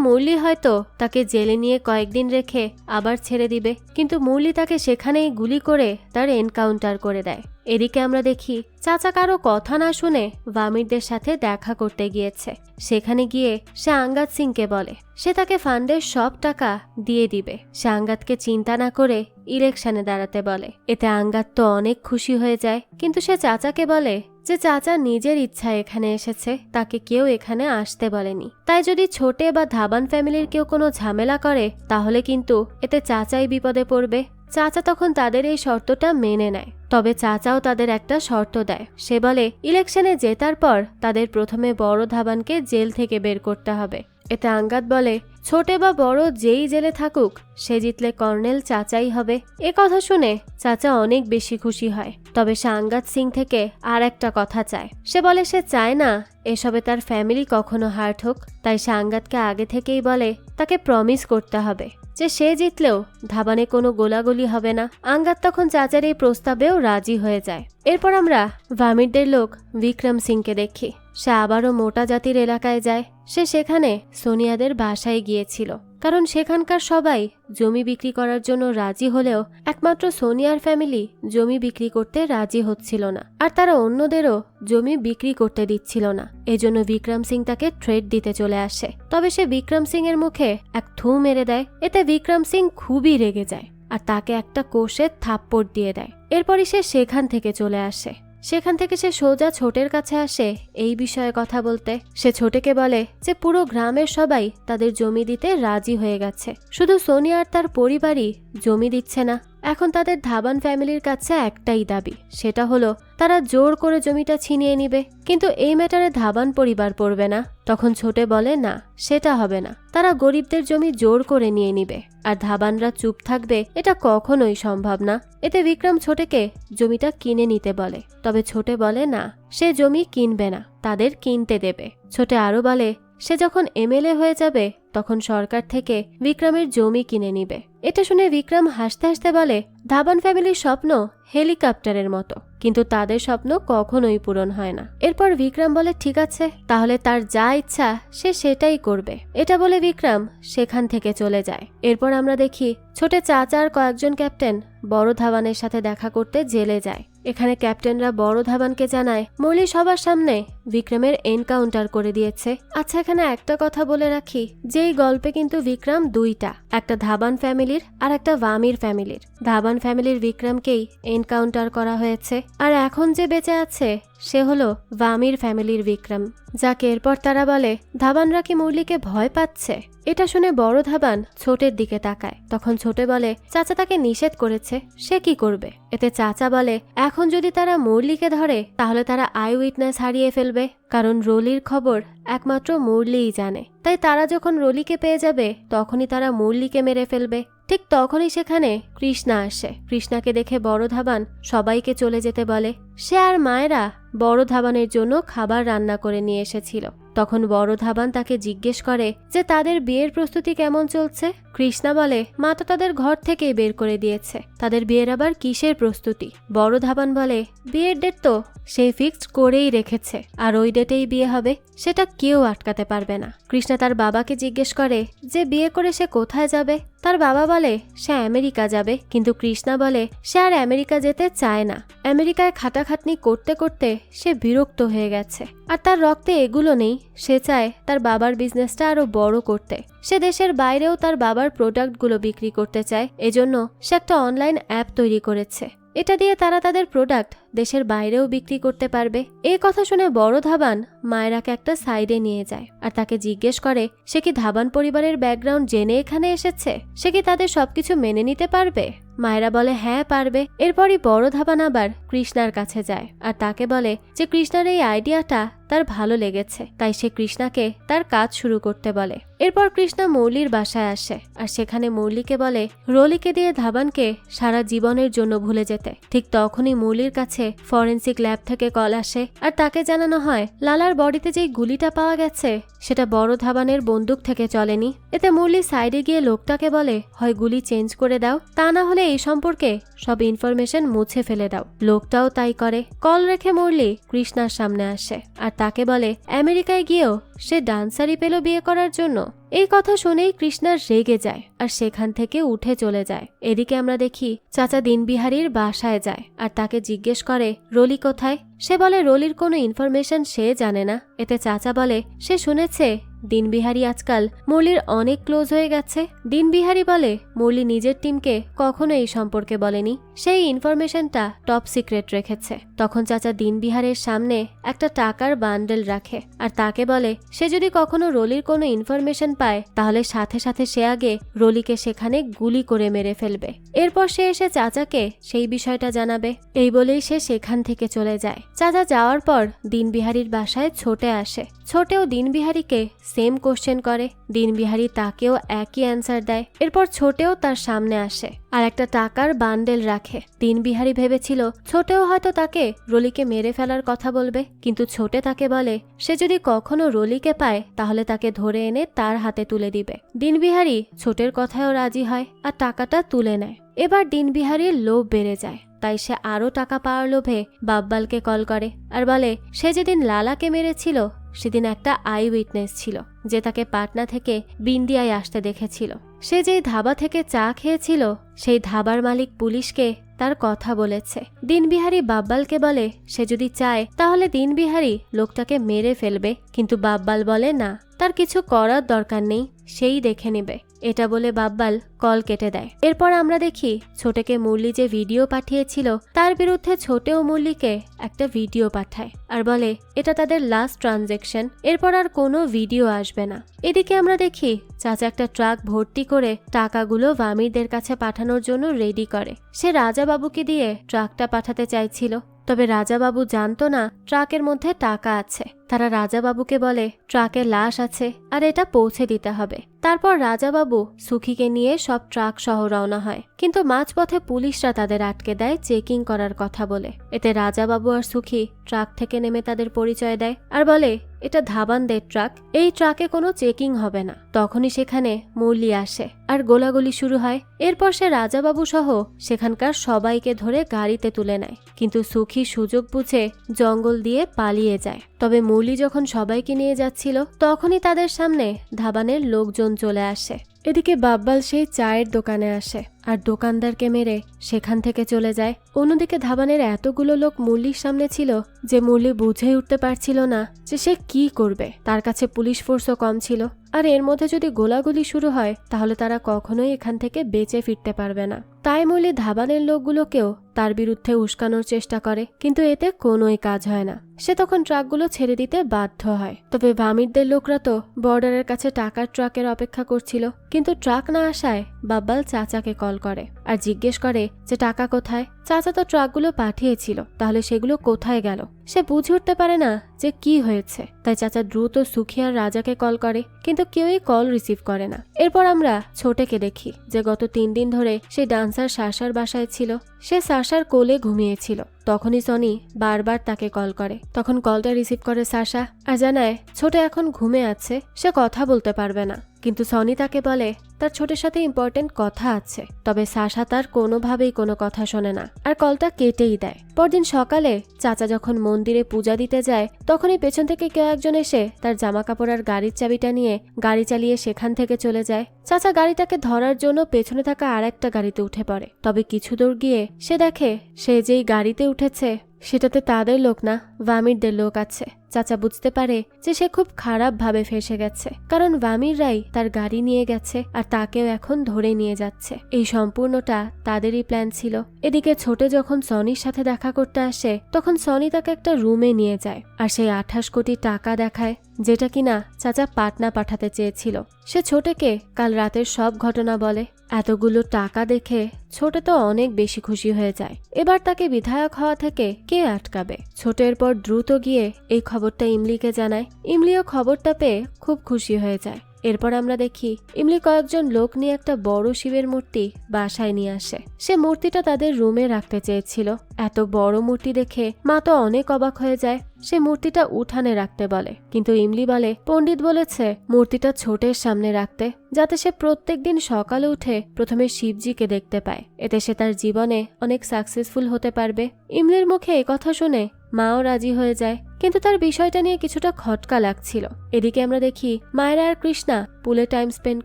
মুরলি হয়তো তাকে জেলে নিয়ে কয়েকদিন রেখে আবার ছেড়ে দিবে, কিন্তু মুরলি তাকে সেখানেই গুলি করে তার এনকাউন্টার করে দেয়। এদিকে আমরা দেখি চাচা কারো কথা না শুনে ওয়ামিরদের সাথে দেখা করতে গিয়েছে। সেখানে গিয়ে সে আঙ্গাদ সিংকে বলে সে তাকে ফান্ডের সব টাকা দিয়ে দিবে। সে আঙ্গাদকে চিন্তা না করে ইলেকশনে দাঁড়াতে বলে। এতে আঙ্গাদ তো অনেক খুশি হয়ে যায়, কিন্তু সে চাচাকে বলে যে চাচা নিজের ইচ্ছায় এখানে এসেছে, তাকে কেউ এখানে আসতে বলেনি। তাই যদি ছোটে বা ধাবান ফ্যামিলির কেউ কোনো ঝামেলা করে তাহলে কিন্তু এতে চাচাই বিপদে পড়বে। চাচা তখন তাদের এই শর্তটা মেনে নেয়, তবে চাচাও তাদের একটা শর্ত দেয়। সে বলে ইলেকশনে জেতার পর তাদের প্রথমে বড় ধাবানকে জেল থেকে বের করতে হবে। এতে আঙ্গাদ বলে ছোটে বা বড় যেই জেলে থাকুক সে জিতলে কর্নেল চাচাই হবে। এ কথা শুনে চাচা অনেক বেশি খুশি হয়। তবে সাঙ্গাত সিং থেকে আর একটা কথা চায়। সে বলে সে চায় না এসবে তার ফ্যামিলি কখনো হার্ট হোক। তাই সাঙ্গাতকে আগে থেকেই বলে তাকে প্রমিস করতে হবে যে সে জিতলেও ধাবানে কোনো গোলাগুলি হবে না। আঙ্গাত তখন চাচার এই প্রস্তাবেও রাজি হয়ে যায়। এরপর আমরা ভামিরদের লোক বিক্রম সিংকে দেখি। সে আবারও মোটা জাতির এলাকায় যায়। সে সেখানে সোনিয়াদের বাসায় গিয়েছিল, কারণ সেখানকার সবাই জমি বিক্রি করার জন্য রাজি হলেও একমাত্র সোনিয়ার ফ্যামিলি জমি বিক্রি করতে রাজি হচ্ছিল না, আর তারা অন্যদেরও জমি বিক্রি করতে দিচ্ছিল না। এজন্য বিক্রম সিং তাকে থ্রেট দিতে চলে আসে। তবে সে বিক্রম সিং এর মুখে এক থু মেরে দেয়। এতে বিক্রম সিং খুবই রেগে যায় আর তাকে একটা কোষে থাপ্পড় দিয়ে দেয়। এরপরই সে সেখান থেকে চলে আসে। সেখান থেকে সে সোজা ছোটের কাছে আসে এই বিষয়ে কথা বলতে। সে ছোটেকে বলে যে পুরো গ্রামের সবাই তাদের জমি দিতে রাজি হয়ে গেছে, শুধু সোনিয়া আর তার পরিবারই জমি দিচ্ছে না। এখন তাদের ধাবান ফ্যামিলির কাছে একটাই দাবি, সেটা হলো তারা জোর করে জমিটা ছিনিয়ে নিবে। কিন্তু এই ম্যাটারে ধাবান পরিবার পড়বে না। তখন ছোটে বলে না, সেটা হবে না, তারা গরিবদের জমি জোর করে নিয়ে নিবে আর ধাবানরা চুপ থাকবে, এটা কখনোই সম্ভব না। এতে বিক্রম ছোটেকে জমিটা কিনে নিতে বলে। তবে ছোটে বলে না, সে জমি কিনবে না, তাদের কিনতে দেবে। ছোটে আরো বলে সে যখন এমএলএ হয়ে যাবে তখন সরকার থেকে বিক্রমের জমি কিনে নিবে। এটা শুনে বিক্রম হাসতে হাসতে বলে ধাবান ফ্যামিলির স্বপ্ন হেলিকপ্টারের মতো, কিন্তু তাদের স্বপ্ন কখনোই পূরণ হয় না। এরপর বিক্রম বলে ঠিক আছে, তাহলে তার যা ইচ্ছা সে সেটাই করবে। এটা বলে বিক্রম সেখান থেকে চলে যায়। এরপর আমরা দেখি ছোটে চাচার কয়েকজন ক্যাপ্টেন বড় ধাবানের সাথে দেখা করতে জেলে যায়। এখানে ক্যাপ্টেনরা বড় ধাবানকে জানায় মৌলি সবার সামনে বিক্রমের এনকাউন্টার করে দিয়েছে। আচ্ছা, এখানে একটা কথা বলে রাখি, যেই গল্পে কিন্তু বিক্রম দুইটা, একটা ধাবান ফ্যামিলির আর একটা ভামির ফ্যামিলির। ধাবান ফ্যামিলির বিক্রমকেই এনকাউন্টার করা হয়েছে, আর এখন যে বেঁচে আছে সে হলো ভামির ফ্যামিলির বিক্রম, যাকে এরপর তারা বলে ধাবানরা কি মুরলিকে ভয় পাচ্ছে। এটা শুনে বড় ধাবান ছোটের দিকে তাকায়। তখন ছোটে বলে চাচা তাকে নিষেধ করেছে, সে কি করবে। এতে চাচা বলে এখন যদি তারা মুরলিকে ধরে তাহলে তারা আই উইটনেস হারিয়ে ফেলবে, কারণ রলির খবর একমাত্র মুরলিই জানে। তাই তারা যখন রলিকে পেয়ে যাবে তখনই তারা মুরলিকে মেরে ফেলবে। ঠিক তখনই সেখানে কৃষ্ণা আসে। কৃষ্ণাকে দেখে বড় ধাবান সবাইকে চলে যেতে বলে। সে আর মায়েরা বড় ধাবানের জন্য খাবার রান্না করে নিয়ে এসেছিল। তখন বড় ধাবান তাকে জিজ্ঞেস করে যে তাদের বিয়ের প্রস্তুতি কেমন চলছে। কৃষ্ণা বলে মা তো তাদের ঘর থেকেই বের করে দিয়েছে, তাদের বিয়ের আবার কিসের প্রস্তুতি। বড় ধাবান বলে বিয়ের ডেট তো সে ফিক্সড করেই রেখেছে, আর ওই ডেটেই বিয়ে হবে, সেটা কেউ আটকাতে পারবে না। কৃষ্ণা তার বাবাকে জিজ্ঞেস করে যে বিয়ে করে সে কোথায় যাবে। তার বাবা বলে সে আমেরিকা যাবে, কিন্তু কৃষ্ণা বলে সে আর আমেরিকা যেতে চায় না। আমেরিকায় খাটাখাটনি করতে করতে সে বিরক্ত হয়ে গেছে, আর তার রক্তে এগুলো নেই। সে চায় তার বাবার বিজনেসটা আরো বড় করতে। সে দেশের বাইরেও তার বাবার প্রোডাক্টগুলো বিক্রি করতে চায়। এজন্য সে একটা অনলাইন অ্যাপ তৈরি করেছে। এটা দিয়ে তারা তাদের প্রোডাক্ট দেশের বাইরেও বিক্রি করতে পারবে। এই কথা শুনে বড় ধাবান মায়েরাকে একটা সাইডে নিয়ে যায় আর তাকে জিজ্ঞেস করে সে কি ধাবান পরিবারের ব্যাকগ্রাউন্ড জেনে এখানে এসেছে, সে কি তাদের সবকিছু মেনে নিতে পারবে। মায়েরা বলে হ্যাঁ পারবে। এরপরই বড় ধাবান আবার কৃষ্ণার কাছে যায় আর তাকে বলে যে কৃষ্ণার এই আইডিয়াটা তার ভালো লেগেছে, তাই সে কৃষ্ণাকে তার কাজ শুরু করতে বলে। এরপর কৃষ্ণা মৌলির বাসায় আসে আর সেখানে মৌলিকে বলে রলিকে দিয়ে ধাবানকে সারা জীবনের জন্য ভুলে যেতে। ঠিক তখনই মৌলির কাছে ফরেন্সিক ল্যাব থেকে কল আসে আর তাকে জানানো হয় লালার বডিতে যেই গুলিটা পাওয়া গেছে সেটা বড় ধাবানের বন্দুক থেকে চলেনি। এতে মুরলি সাইডে গিয়ে লোকটাকে বলে হয় গুলি চেঞ্জ করে দাও, তা না হলে এই সম্পর্কে সব ইনফরমেশন মুছে ফেলে দাও। লোকটাও তাই করে। কল রেখে মুরলি কৃষ্ণার সামনে আসে আর তাকে বলে আমেরিকায় গিয়েও সে ডান্সারই পেল বিয়ে করার জন্য। এই কথা শুনেই কৃষ্ণা রেগে যায় আর সেখান থেকে উঠে চলে যায়। এদিকে আমরা দেখি চাচা দিনবিহারীর বাসায় যায় আর তাকে জিজ্ঞেস করে রলি কোথায়। সে বলে রলির কোনো ইনফরমেশন সে জানে না। এতে চাচা বলে সে শুনেছে দিনবিহারী আজকাল মুরলির অনেক ক্লোজ হয়ে গেছে। দিনবিহারী বলে মুরলি নিজের টিমকে কখনো এই সম্পর্কে বলেনি, সেই ইনফরমেশনটা টপ সিক্রেট রেখেছে। তখন চাচা দিনবিহারের সামনে একটা টাকার বান্ডেল রাখে আর তাকে বলে সে যদি কখনো রলির কোনো ইনফরমেশন পায় তাহলে সাথে সাথে সে আগে রলিকে সেখানে গুলি করে মেরে ফেলবে। এরপর সে এসে চাচাকে সেই বিষয়টা জানাবে। এই বলেই সে সেখান থেকে চলে যায়। চাচা যাওয়ার পর দিনবিহারীর বাসায় ছোটে আসে। ছোটেও দিনবিহারীকে সেম কোশ্চেন করে। দিনবিহারী তাকেও একই অ্যান্সার দেয়। এরপর ছোটেও তার সামনে আসে আর একটা টাকার বান্ডেল রাখে। দিনবিহারী ভেবেছিল ছোটেও হয়তো তাকে রলিকে মেরে ফেলার কথা বলবে, কিন্তু ছোটে তাকে বলে সে যদি কখনো রলিকে পায় তাহলে তাকে ধরে এনে তার হাতে তুলে দিবে। দিনবিহারী ছোটের কথায়ও রাজি হয় আর টাকাটা তুলে নেয়। এবার দিনবিহারীর লোভ বেড়ে যায়, তাই সে আরো টাকা পাওয়ার লোভে বাব্বালকে কল করে আর বলে সে যেদিন লালাকে মেরেছিল সেদিন একটা আই উইটনেস ছিল যে তাকে পাটনা থেকে বিন্দিয়ায় আসতে দেখেছিল। সে যেই ধাবা থেকে চা খেয়েছিল সেই ধাবার মালিক পুলিশকে তার কথা বলেছে। দিনবিহারী বাব্বালকে বলে সে যদি চায় তাহলে দিনবিহারী লোকটাকে মেরে ফেলবে, কিন্তু বাব্বাল বলে না, তার কিছু করার দরকার নেই, সেই দেখে নেবে। এটা বলে বাব্বাল কল কেটে দেয়। এরপর আমরা দেখি ছোটেকে মুরলি যে ভিডিও পাঠিয়েছিল তার বিরুদ্ধে ছোটেও মুরলিকে একটা ভিডিও পাঠায় আর বলে এটা তাদের লাস্ট ট্রানজ্যাকশন, এরপর আর কোনো ভিডিও আসবে না। এদিকে আমরা দেখি চাচা একটা ট্রাক ভর্তি করে টাকাগুলো ভামিরদের কাছে পাঠানোর জন্য রেডি করে। সে রাজাবাবুকে দিয়ে ট্রাকটা পাঠাতে চাইছিল, তবে রাজাবাবু জানতো না ট্রাকের মধ্যে টাকা আছে। তারা রাজাবাবুকে বলে ট্রাকে লাশ আছে আর এটা পৌঁছে দিতে হবে। তারপর রাজাবাবু সুখীকে নিয়ে সব ট্রাক সহ রওনা হয়, কিন্তু মাঝপথে পুলিশরা তাদের আটকে দেয় চেকিং করার কথা বলে। এতে রাজাবাবু আর সুখী ট্রাক থেকে নেমে তাদের পরিচয় দেয় আর বলে এটা ধাবানদের ট্রাক, এই ট্রাকে কোনো চেকিং হবে না। তখনই সেখানে মুরলি আসে আর গোলাগুলি শুরু হয়। এরপর সে রাজাবাবু সহ সেখানকার সবাইকে ধরে গাড়িতে তুলে নেয়, কিন্তু সুখী সুযোগ বুঝে জঙ্গল দিয়ে পালিয়ে যায়। তবে মুরলি যখন সবাইকে নিয়ে যাচ্ছিল তখনই তাদের সামনে ধাবানের লোকজন চলে আসে। এদিকে বাব্বাল সেই চায়ের দোকানে আসে আর দোকানদারকে মেরে সেখান থেকে চলে যায়। অন্যদিকে ধাবানের এতগুলো লোক মুরলির সামনে ছিল যে মুরলি বুঝেই উঠতে পারছিল না যে সে কি করবে। তার কাছে পুলিশ ফোর্সও কম ছিল, আর এর মধ্যে যদি গোলাগুলি শুরু হয় তাহলে তারা কখনোই এখান থেকে বেঁচে ফিরতে পারবে না। তাই মুরলি ধাবানের লোকগুলোকেও তার বিরুদ্ধে উস্কানোর চেষ্টা করে, কিন্তু এতে কোনোই কাজ হয় না। সে তখন ট্রাকগুলো ছেড়ে দিতে বাধ্য হয়। তবে ভামিরদের লোকরা তো বর্ডারের কাছে টাকার ট্রাকের অপেক্ষা করছিল, কিন্তু ট্রাক না আসায় বাব্বাল চাচাকে কল করে আর জিজ্ঞেস করে যে টাকা কোথায়। চাচা তো ট্রাকগুলো পাঠিয়েছিল, তাহলে সেগুলো কোথায় গেল? সে বুঝে উঠতে পারে না যে কি হয়েছে, তাই চাচা দ্রুত সুখী আর রাজাকে কল করে, কিন্তু কেউই কল রিসিভ করে না। এরপর আমরা ছোটেকে দেখি যে গত 3 দিন ধরে সেই ডান্সার সাশার বাসায় ছিল। সে সাশার কোলে ঘুমিয়েছিল। তখনই সনি বারবার তাকে কল করে। তখন কলটা রিসিভ করে সাশা আর জানায় ছোট এখন ঘুমে আছে, সে কথা বলতে পারবে না। কিন্তু সনি তাকে বলে তার ছোটের সাথে ইম্পর্টেন্ট কথা আছে। তবে সাশা তার কোনোভাবেই কোনো কথা শোনে না আর কলটা কেটেই দেয়। পরদিন সকালে চাচা যখন মন্দিরে পূজা দিতে যায় তখনই পেছন থেকে কেউ একজন এসে তার জামা কাপড় আর গাড়ির চাবিটা নিয়ে গাড়ি চালিয়ে সেখান থেকে চলে যায়। চাচা গাড়িটাকে ধরার জন্য পেছনে থাকা আর একটা গাড়িতে উঠে পড়ে। তবে কিছু দূর গিয়ে সে দেখে সে যেই গাড়িতে উঠেছে সেটাতে তাদের লোক না, ভামিরদের লোক আছে। চাচা বুঝতে পারে যে সে খুব খারাপ ভাবে ফেসে গেছে, কারণ ভামিররাই তার গাড়ি নিয়ে গেছে আর তাকেও এখন ধরে নিয়ে যাচ্ছে। এই সম্পূর্ণটা তাদেরই প্ল্যান ছিল। এদিকে ছোটে যখন সনির সাথে দেখা করতে আসে তখন সনি তাকে একটা রুমে নিয়ে যায় আর সেই 28 কোটি টাকা দেখায়, যেটা কিনা চাচা পাটনা পাঠাতে চেয়েছিল। সে ছোটকে কাল রাতের সব ঘটনা বলে। এতগুলো টাকা দেখে ছোটে তো অনেক বেশি খুশি হয়ে যায়। এবার তাকে বিধায়ক হওয়া থেকে কে আটকাবে? ছোটের পর দ্রুত গিয়ে এই খবরটা ইমলিকে জানায়। ইমলিও খবরটা পেয়ে খুব খুশি হয়ে যায়। এরপর আমরা দেখি ইমলি কয়েকজন লোক নিয়ে একটা বড় শিবের মূর্তি বাসায় নিয়ে আসে। সে মূর্তিটা তাদের রুমে রাখতে চেয়েছিল। এত বড় মূর্তি দেখে মা তো অনেক অবাক হয়ে যায়। সে মূর্তিটা উঠানে রাখতে বলে, কিন্তু ইমলি বলে পণ্ডিত বলেছে মূর্তিটা ছোটের সামনে রাখতে, যাতে সে প্রত্যেকদিন সকালে উঠে প্রথমে শিবজিকে দেখতে পায়। এতে সে তার জীবনে অনেক সাকসেসফুল হতে পারবে। ইমলির মুখে এই কথা শুনে মাও রাজি হয়ে যায়, কিন্তু তার বিষয়টা নিয়ে কিছুটা খটকা লাগছিল। এদিকে আমরা দেখি মায়েরা আর কৃষ্ণা পুলে টাইম স্পেন্ড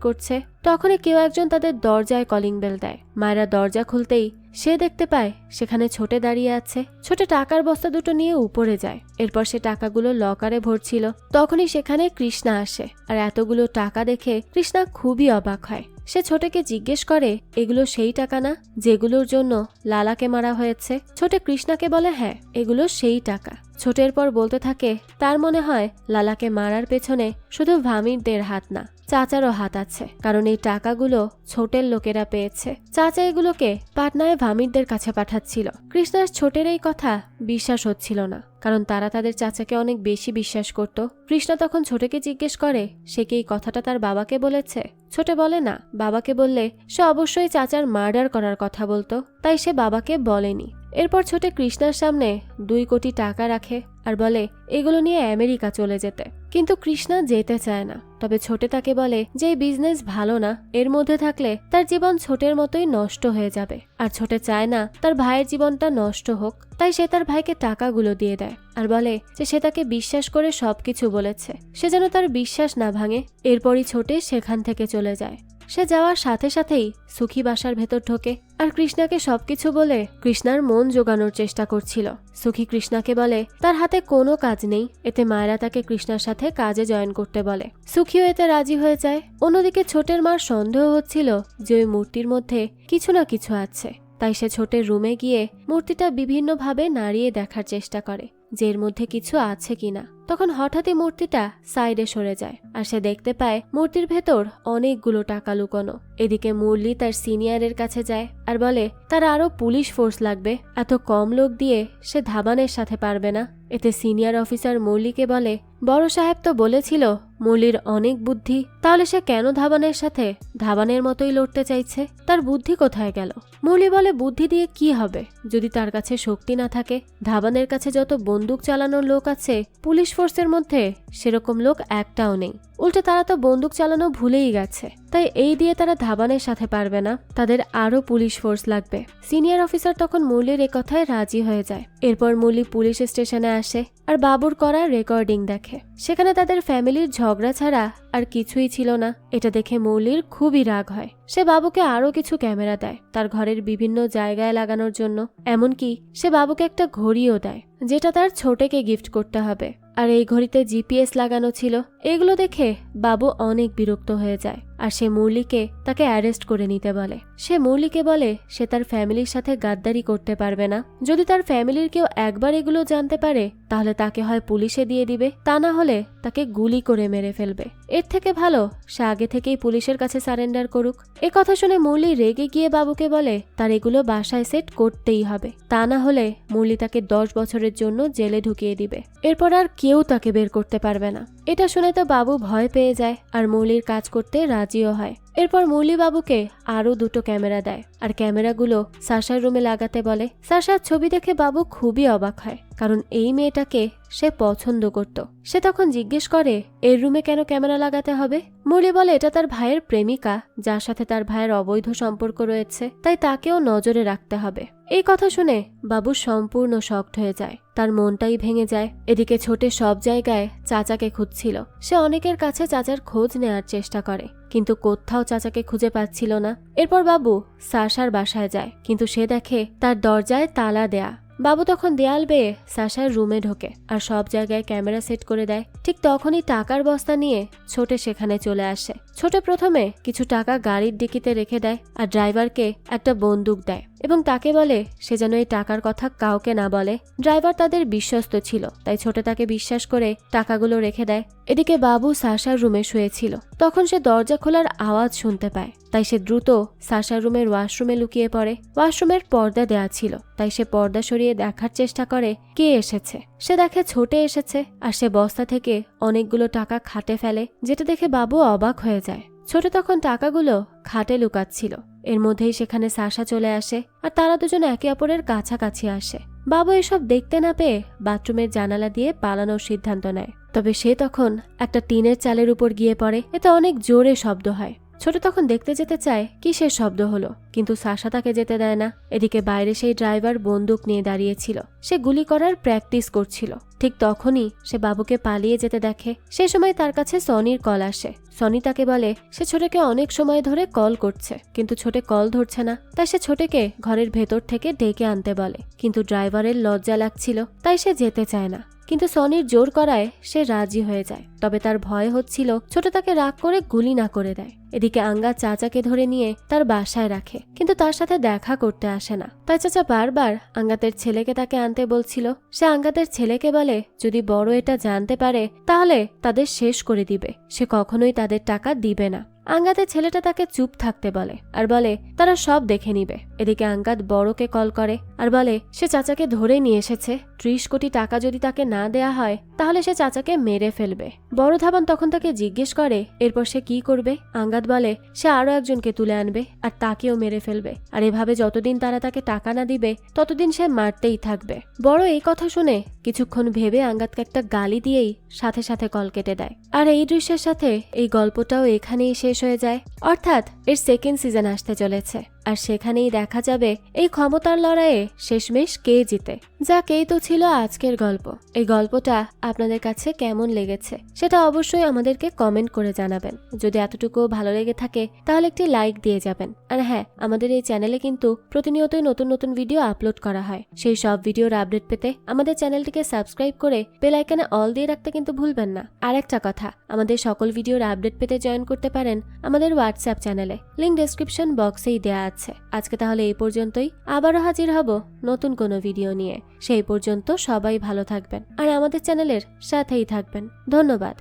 করছে। তখনই কেউ একজন তাদের দরজায় কলিং বেল দেয়। মায়েরা দরজা খুলতেই সে দেখতে পায় সেখানে ছোটে দাঁড়িয়ে আছে। ছোটে টাকার বস্তা দুটো নিয়ে উপরে যায়। এরপর সে টাকাগুলো লকারে ভরছিল। তখনই সেখানে কৃষ্ণা আসে আর এতগুলো টাকা দেখে কৃষ্ণা খুবই অবাক হয়। সে ছোটকে জিজ্ঞেস করে এগুলো সেই টাকা না যেগুলোর জন্য লালাকে মারা হয়েছে। ছোটে কৃষ্ণাকে বলে হ্যাঁ এগুলো সেই টাকা। ছোটের পর বলতে থাকে তার মনে হয় লালাকে মারার পেছনে শুধু ভামিরদের হাত না, চাচারও হাত আছে, কারণ এই টাকাগুলো ছোটের লোকেরা পেয়েছে। চাচা এগুলোকে পাটনায় ভামিরদের কাছে পাঠাচ্ছিল। কৃষ্ণার ছোটের এই কথা বিশ্বাস হচ্ছিল না, কারণ তারা তাদের চাচাকে অনেক বেশি বিশ্বাস করত। কৃষ্ণা তখন ছোটকে জিজ্ঞেস করে সে কি এই কথাটা তার বাবাকে বলেছে। ছোটে বলে না, বাবাকে বললে সে অবশ্যই চাচার মার্ডার করার কথা বলতো, তাই সে বাবাকে বলেনি। এরপর ছোটে কৃষ্ণার সামনে 2 কোটি টাকা রাখে আর বলে এগুলো নিয়ে আমেরিকা চলে যেতে। কিন্তু কৃষ্ণা যেতে চায় না। তবে ছোটে তাকে বলে যে এই বিজনেস ভালো না, এর মধ্যে থাকলে তার জীবন ছোটের মতোই নষ্ট হয়ে যাবে। আর ছোটে চায় না তার ভাইয়ের জীবনটা নষ্ট হোক, তাই সে তার ভাইকে টাকাগুলো দিয়ে দেয় আর বলে যে সে তাকে বিশ্বাস করে সবকিছু বলেছে, সে যেন তার বিশ্বাস না ভাঙে। এরপরই ছোটে সেখান থেকে চলে যায়। সে যাওয়ার সাথে সাথেই সুখী বাসার ভেতর ঢোকে আর কৃষ্ণাকে সবকিছু বলে কৃষ্ণার মন জোগানোর চেষ্টা করছিল। সুখী কৃষ্ণাকে বলে তার হাতে কোনো কাজ নেই, এতে মায়েরা তাকে কৃষ্ণার সাথে কাজে জয়েন করতে বলে। সুখীও এতে রাজি হয়ে যায়। অন্যদিকে ছোটের মার সন্দেহ হচ্ছিল যে ওই মূর্তির মধ্যে কিছু না কিছু আছে, তাই সে ছোটের রুমে গিয়ে মূর্তিটা বিভিন্নভাবে নাড়িয়ে দেখার চেষ্টা করে যে এর মধ্যে কিছু আছে কিনা। তখন হঠাৎই মূর্তিটা সাইডে সরে যায় আর সে দেখতে পায় মূর্তির ভেতর অনেকগুলো টাকা লুকোনো। এদিকে মুরলি তার সিনিয়রের কাছে যায় আর বলে তার আরো পুলিশ ফোর্স লাগবে, এত কম লোক দিয়ে সে ধাবানের সাথে পারবে না। এতে সিনিয়র অফিসার মুরলিকে বলে বড় সাহেব তো বলেছিল মুরলির অনেক বুদ্ধি, তাহলে সে কেন ধাবানের সাথে ধাবানের মতোই লড়তে চাইছে, তার বুদ্ধি কোথায় গেল? মুরলি বলে বুদ্ধি দিয়ে কি হবে যদি তার কাছে শক্তি না থাকে? ধাবানের কাছে যত বন্দুক চালানোর লোক আছে পুলিশ ফোর্সের মধ্যে সেরকম লোক একটাও নেই, উল্টে তারা তো বন্দুক চালানো ভুলেই গেছে। তাই এই দিয়ে তারা ধাবানের সাথে পারবে না, তাদের আরো পুলিশ ফোর্স লাগবে। সিনিয়র অফিসার তখন মুরলির এ কথায় রাজি হয়ে যায়। এরপর মুরলি পুলিশ স্টেশনে আসে আর বাবুর করা রেকর্ডিং দেখে। সেখানে তাদের ফ্যামিলির ঝগড়া ছাড়া আর কিছুই ছিল না। এটা দেখে মুরলির খুবই রাগ হয়। সে বাবুকে আরো কিছু ক্যামেরা দেয় তার ঘরের বিভিন্ন জায়গায় লাগানোর জন্য, এমনকি সে বাবুকে একটা ঘড়িও দেয় যেটা তার ছোটকে গিফট করতে হবে। আর এই ঘড়িতে জিপিএস লাগানো ছিল। এগুলো দেখে বাবু অনেক বিরক্ত হয়ে যায় আর সে মুরলিকে তাকে অ্যারেস্ট করে নিতে বলে। সে মুরলিকে বলে সে তার ফ্যামিলির সাথে গাদ্দারি করতে পারবে না। যদি তার ফ্যামিলির কেউ একবার এগুলো জানতে পারে তাহলে তাকে হয় পুলিশে দিয়ে দিবে, তা না হলে তাকে গুলি করে মেরে ফেলবে। এর থেকে ভালো সে আগে থেকেই পুলিশের কাছে সারেন্ডার করুক। এ কথা শুনে মুরলি রেগে গিয়ে বাবুকে বলে তার এগুলো বাসায় সেট করতেই হবে, তা না হলে মুরলি তাকে 10 বছরের জন্য জেলে ঢুকিয়ে দিবে। এরপর আর কেউ তাকে বের করতে পারবে না। এটা শুনে তো বাবু ভয় পেয়ে যায় আর মুরলির কাজ করতে রাজিও হয়। এরপর মুরলি বাবুকে আরো 2টো ক্যামেরা দেয় আর ক্যামেরাগুলো সাশার রুমে লাগাতে বলে। সাশার ছবি দেখে বাবু খুবই অবাক হয়, কারণ এই মেয়েটাকে সে পছন্দ করত। সে তখন জিজ্ঞেস করে এর রুমে কেন ক্যামেরা লাগাতে হবে? মুরলি বলে এটা তার ভাইয়ের প্রেমিকা, যার সাথে তার ভাইয়ের অবৈধ সম্পর্ক রয়েছে, তাই তাকেও নজরে রাখতে হবে। এই কথা শুনে বাবু সম্পূর্ণ শকড হয়ে যায়, তার মনটাই ভেঙে যায়। এদিকে ছোটে সব জায়গায় চাচাকে খুঁজছিল। সে অনেকের কাছে চাচার খোঁজ নেয়ার চেষ্টা করে, কিন্তু কোথাও চাচাকে খুঁজে পাচ্ছিল না। এরপর বাবু সাশার বাসায় যায়, কিন্তু সে দেখে তার দরজায় তালা দেয়া। বাবু তখন দেয়াল বেয়ে সাশার রুমে ঢোকে আর সব জায়গায় ক্যামেরা সেট করে দেয়। ঠিক তখনই টাকার বস্তা নিয়ে ছোটে সেখানে চলে আসে। ছোটে প্রথমে কিছু টাকা গাড়ির ডিকিতে রেখে দেয় আর ড্রাইভারকে একটা বন্দুক দেয় এবং তাকে বলে সে যেন এই টাকার কথা কাউকে না বলে। ড্রাইভার তাদের বিশ্বস্ত ছিল, তাই ছোটে তাকে বিশ্বাস করে টাকাগুলো রেখে দেয়। এদিকে বাবু সাশার রুমে শুয়েছিল। তখন সে দরজা খোলার আওয়াজ শুনতে পায়, তাই সে দ্রুত সাশার রুমের ওয়াশরুমে লুকিয়ে পড়ে। ওয়াশরুমের পর্দা দেয়া ছিল, তাই সে পর্দা সরিয়ে দেখার চেষ্টা করে কে এসেছে। সে দেখে ছোটে এসেছে আর সে বস্তা থেকে অনেকগুলো টাকা খাটে ফেলে, যেটা দেখে বাবু অবাক হয়ে যায়। ছোট তখন টাকাগুলো খাটে লুকাচ্ছিল। এর মধ্যেই সেখানে সাশা চলে আসে আর তারা দুজন একে অপরের কাছাকাছি আসে। বাবু এসব দেখতে না পেয়ে বাথরুমের জানালা দিয়ে পালানোর সিদ্ধান্ত নেয়। তবে সে তখন একটা টিনের চালের উপর গিয়ে পড়ে। এতে অনেক জোরে শব্দ হয়। ছোট তখন দেখতে যেতে চায় কিসের শব্দ হলো, কিন্তু সাশা তাকে যেতে দেয় না। এদিকে বাইরে সেই ড্রাইভার বন্দুক নিয়ে দাঁড়িয়েছিল, সে গুলি করার প্র্যাকটিস করছিল। ঠিক তখনই সে বাবুকে পালিয়ে যেতে দেখে। সে সময় তার কাছে সনির কল আসে। সনি তাকে বলে সে ছোটকে অনেক সময় ধরে কল করছে, কিন্তু ছোটে কল ধরছে না। তাই সে ছোটকে ঘরের ভেতর থেকে ডেকে আনতে বলে, কিন্তু ড্রাইভারের লজ্জা লাগছিল, তাই সে যেতে চায় না। কিন্তু সনির জোর করায় সে রাজি হয়ে যায়। তবে তার ভয় হচ্ছিল ছোট তাকে রাগ করে গুলি না করে দেয়। এদিকে আঙ্গাত চাচাকে ধরে নিয়ে তার বাসায় রাখে, কিন্তু তার সাথে দেখা করতে আসে না। তাই চাচা বারবার আঙ্গাতের ছেলেকে তাকে আনতে বলছিল। সে আঙ্গাতের ছেলেকে বলে যদি বড় এটা জানতে পারে তাহলে তাদের শেষ করে দিবে, সে কখনোই তাদের টাকা দিবে না। আঙ্গাতের ছেলেটা তাকে চুপ থাকতে বলে আর বলে তারা সব দেখে নিবে। এদিকে আঙ্গাত বড়কে কল করে আর বলে সে চাচাকে ধরে নিয়ে এসেছে, 30 কোটি টাকা যদি তাকে না দেয়া হয় তাহলে সে চাচাকে মেরে ফেলবে। বড় ধাবান তখন তাকে জিজ্ঞেস করে এরপর সে কি করবে। আঙ্গাত বলে সে আরো একজনকে তুলে আনবে আর তাকেও মেরে ফেলবে, আর এভাবে যতদিন তারা তাকে টাকা না দিবে ততদিন সে মারতেই থাকবে। বড় এই কথা শুনে কিছুক্ষণ ভেবে আঙ্গাতকে একটা গালি দিয়েই সাথে সাথে কল কেটে দেয়। আর এই দৃশ্যের সাথে এই গল্পটাও এখানেই শেষ হয়ে যায়। অর্থাৎ এর সেকেন্ড সিজন আসতে চলেছে, আর সেখানেই দেখা যাবে এই ক্ষমতার লড়াইয়ে শেষমেশ কে জিতে। যাকেই তো ছিল আজকের গল্প। এই গল্পটা আপনাদের কাছে কেমন লেগেছে সেটা অবশ্যই আমাদেরকে কমেন্ট করে জানাবেন। যদি এতটুকু ভালো লেগে থাকে তাহলে একটি লাইক দিয়ে যাবেন। আর হ্যাঁ, আমাদের এই চ্যানেলে কিন্তু প্রতিনিয়তই নতুন নতুন ভিডিও আপলোড করা হয়। সেই সব ভিডিওর আপডেট পেতে আমাদের চ্যানেলটিকে সাবস্ক্রাইব করে বেল আইকনে অল দিয়ে রাখতে কিন্তু ভুলবেন না। আর একটা কথা, আমাদের সকল ভিডিওর আপডেট পেতে জয়েন করতে পারেন আমাদের হোয়াটসঅ্যাপ চ্যানেলে, লিংক ডেসক্রিপশন বক্সেই দেয়া আছে। আজকে তাহলে এই পর্যন্তই, আবারও হাজির হব নতুন কোনো ভিডিও নিয়ে। সেই পর্যন্ত সবাই ভালো থাকবেন আর আমাদের চ্যানেলের সাথেই থাকবেন। ধন্যবাদ।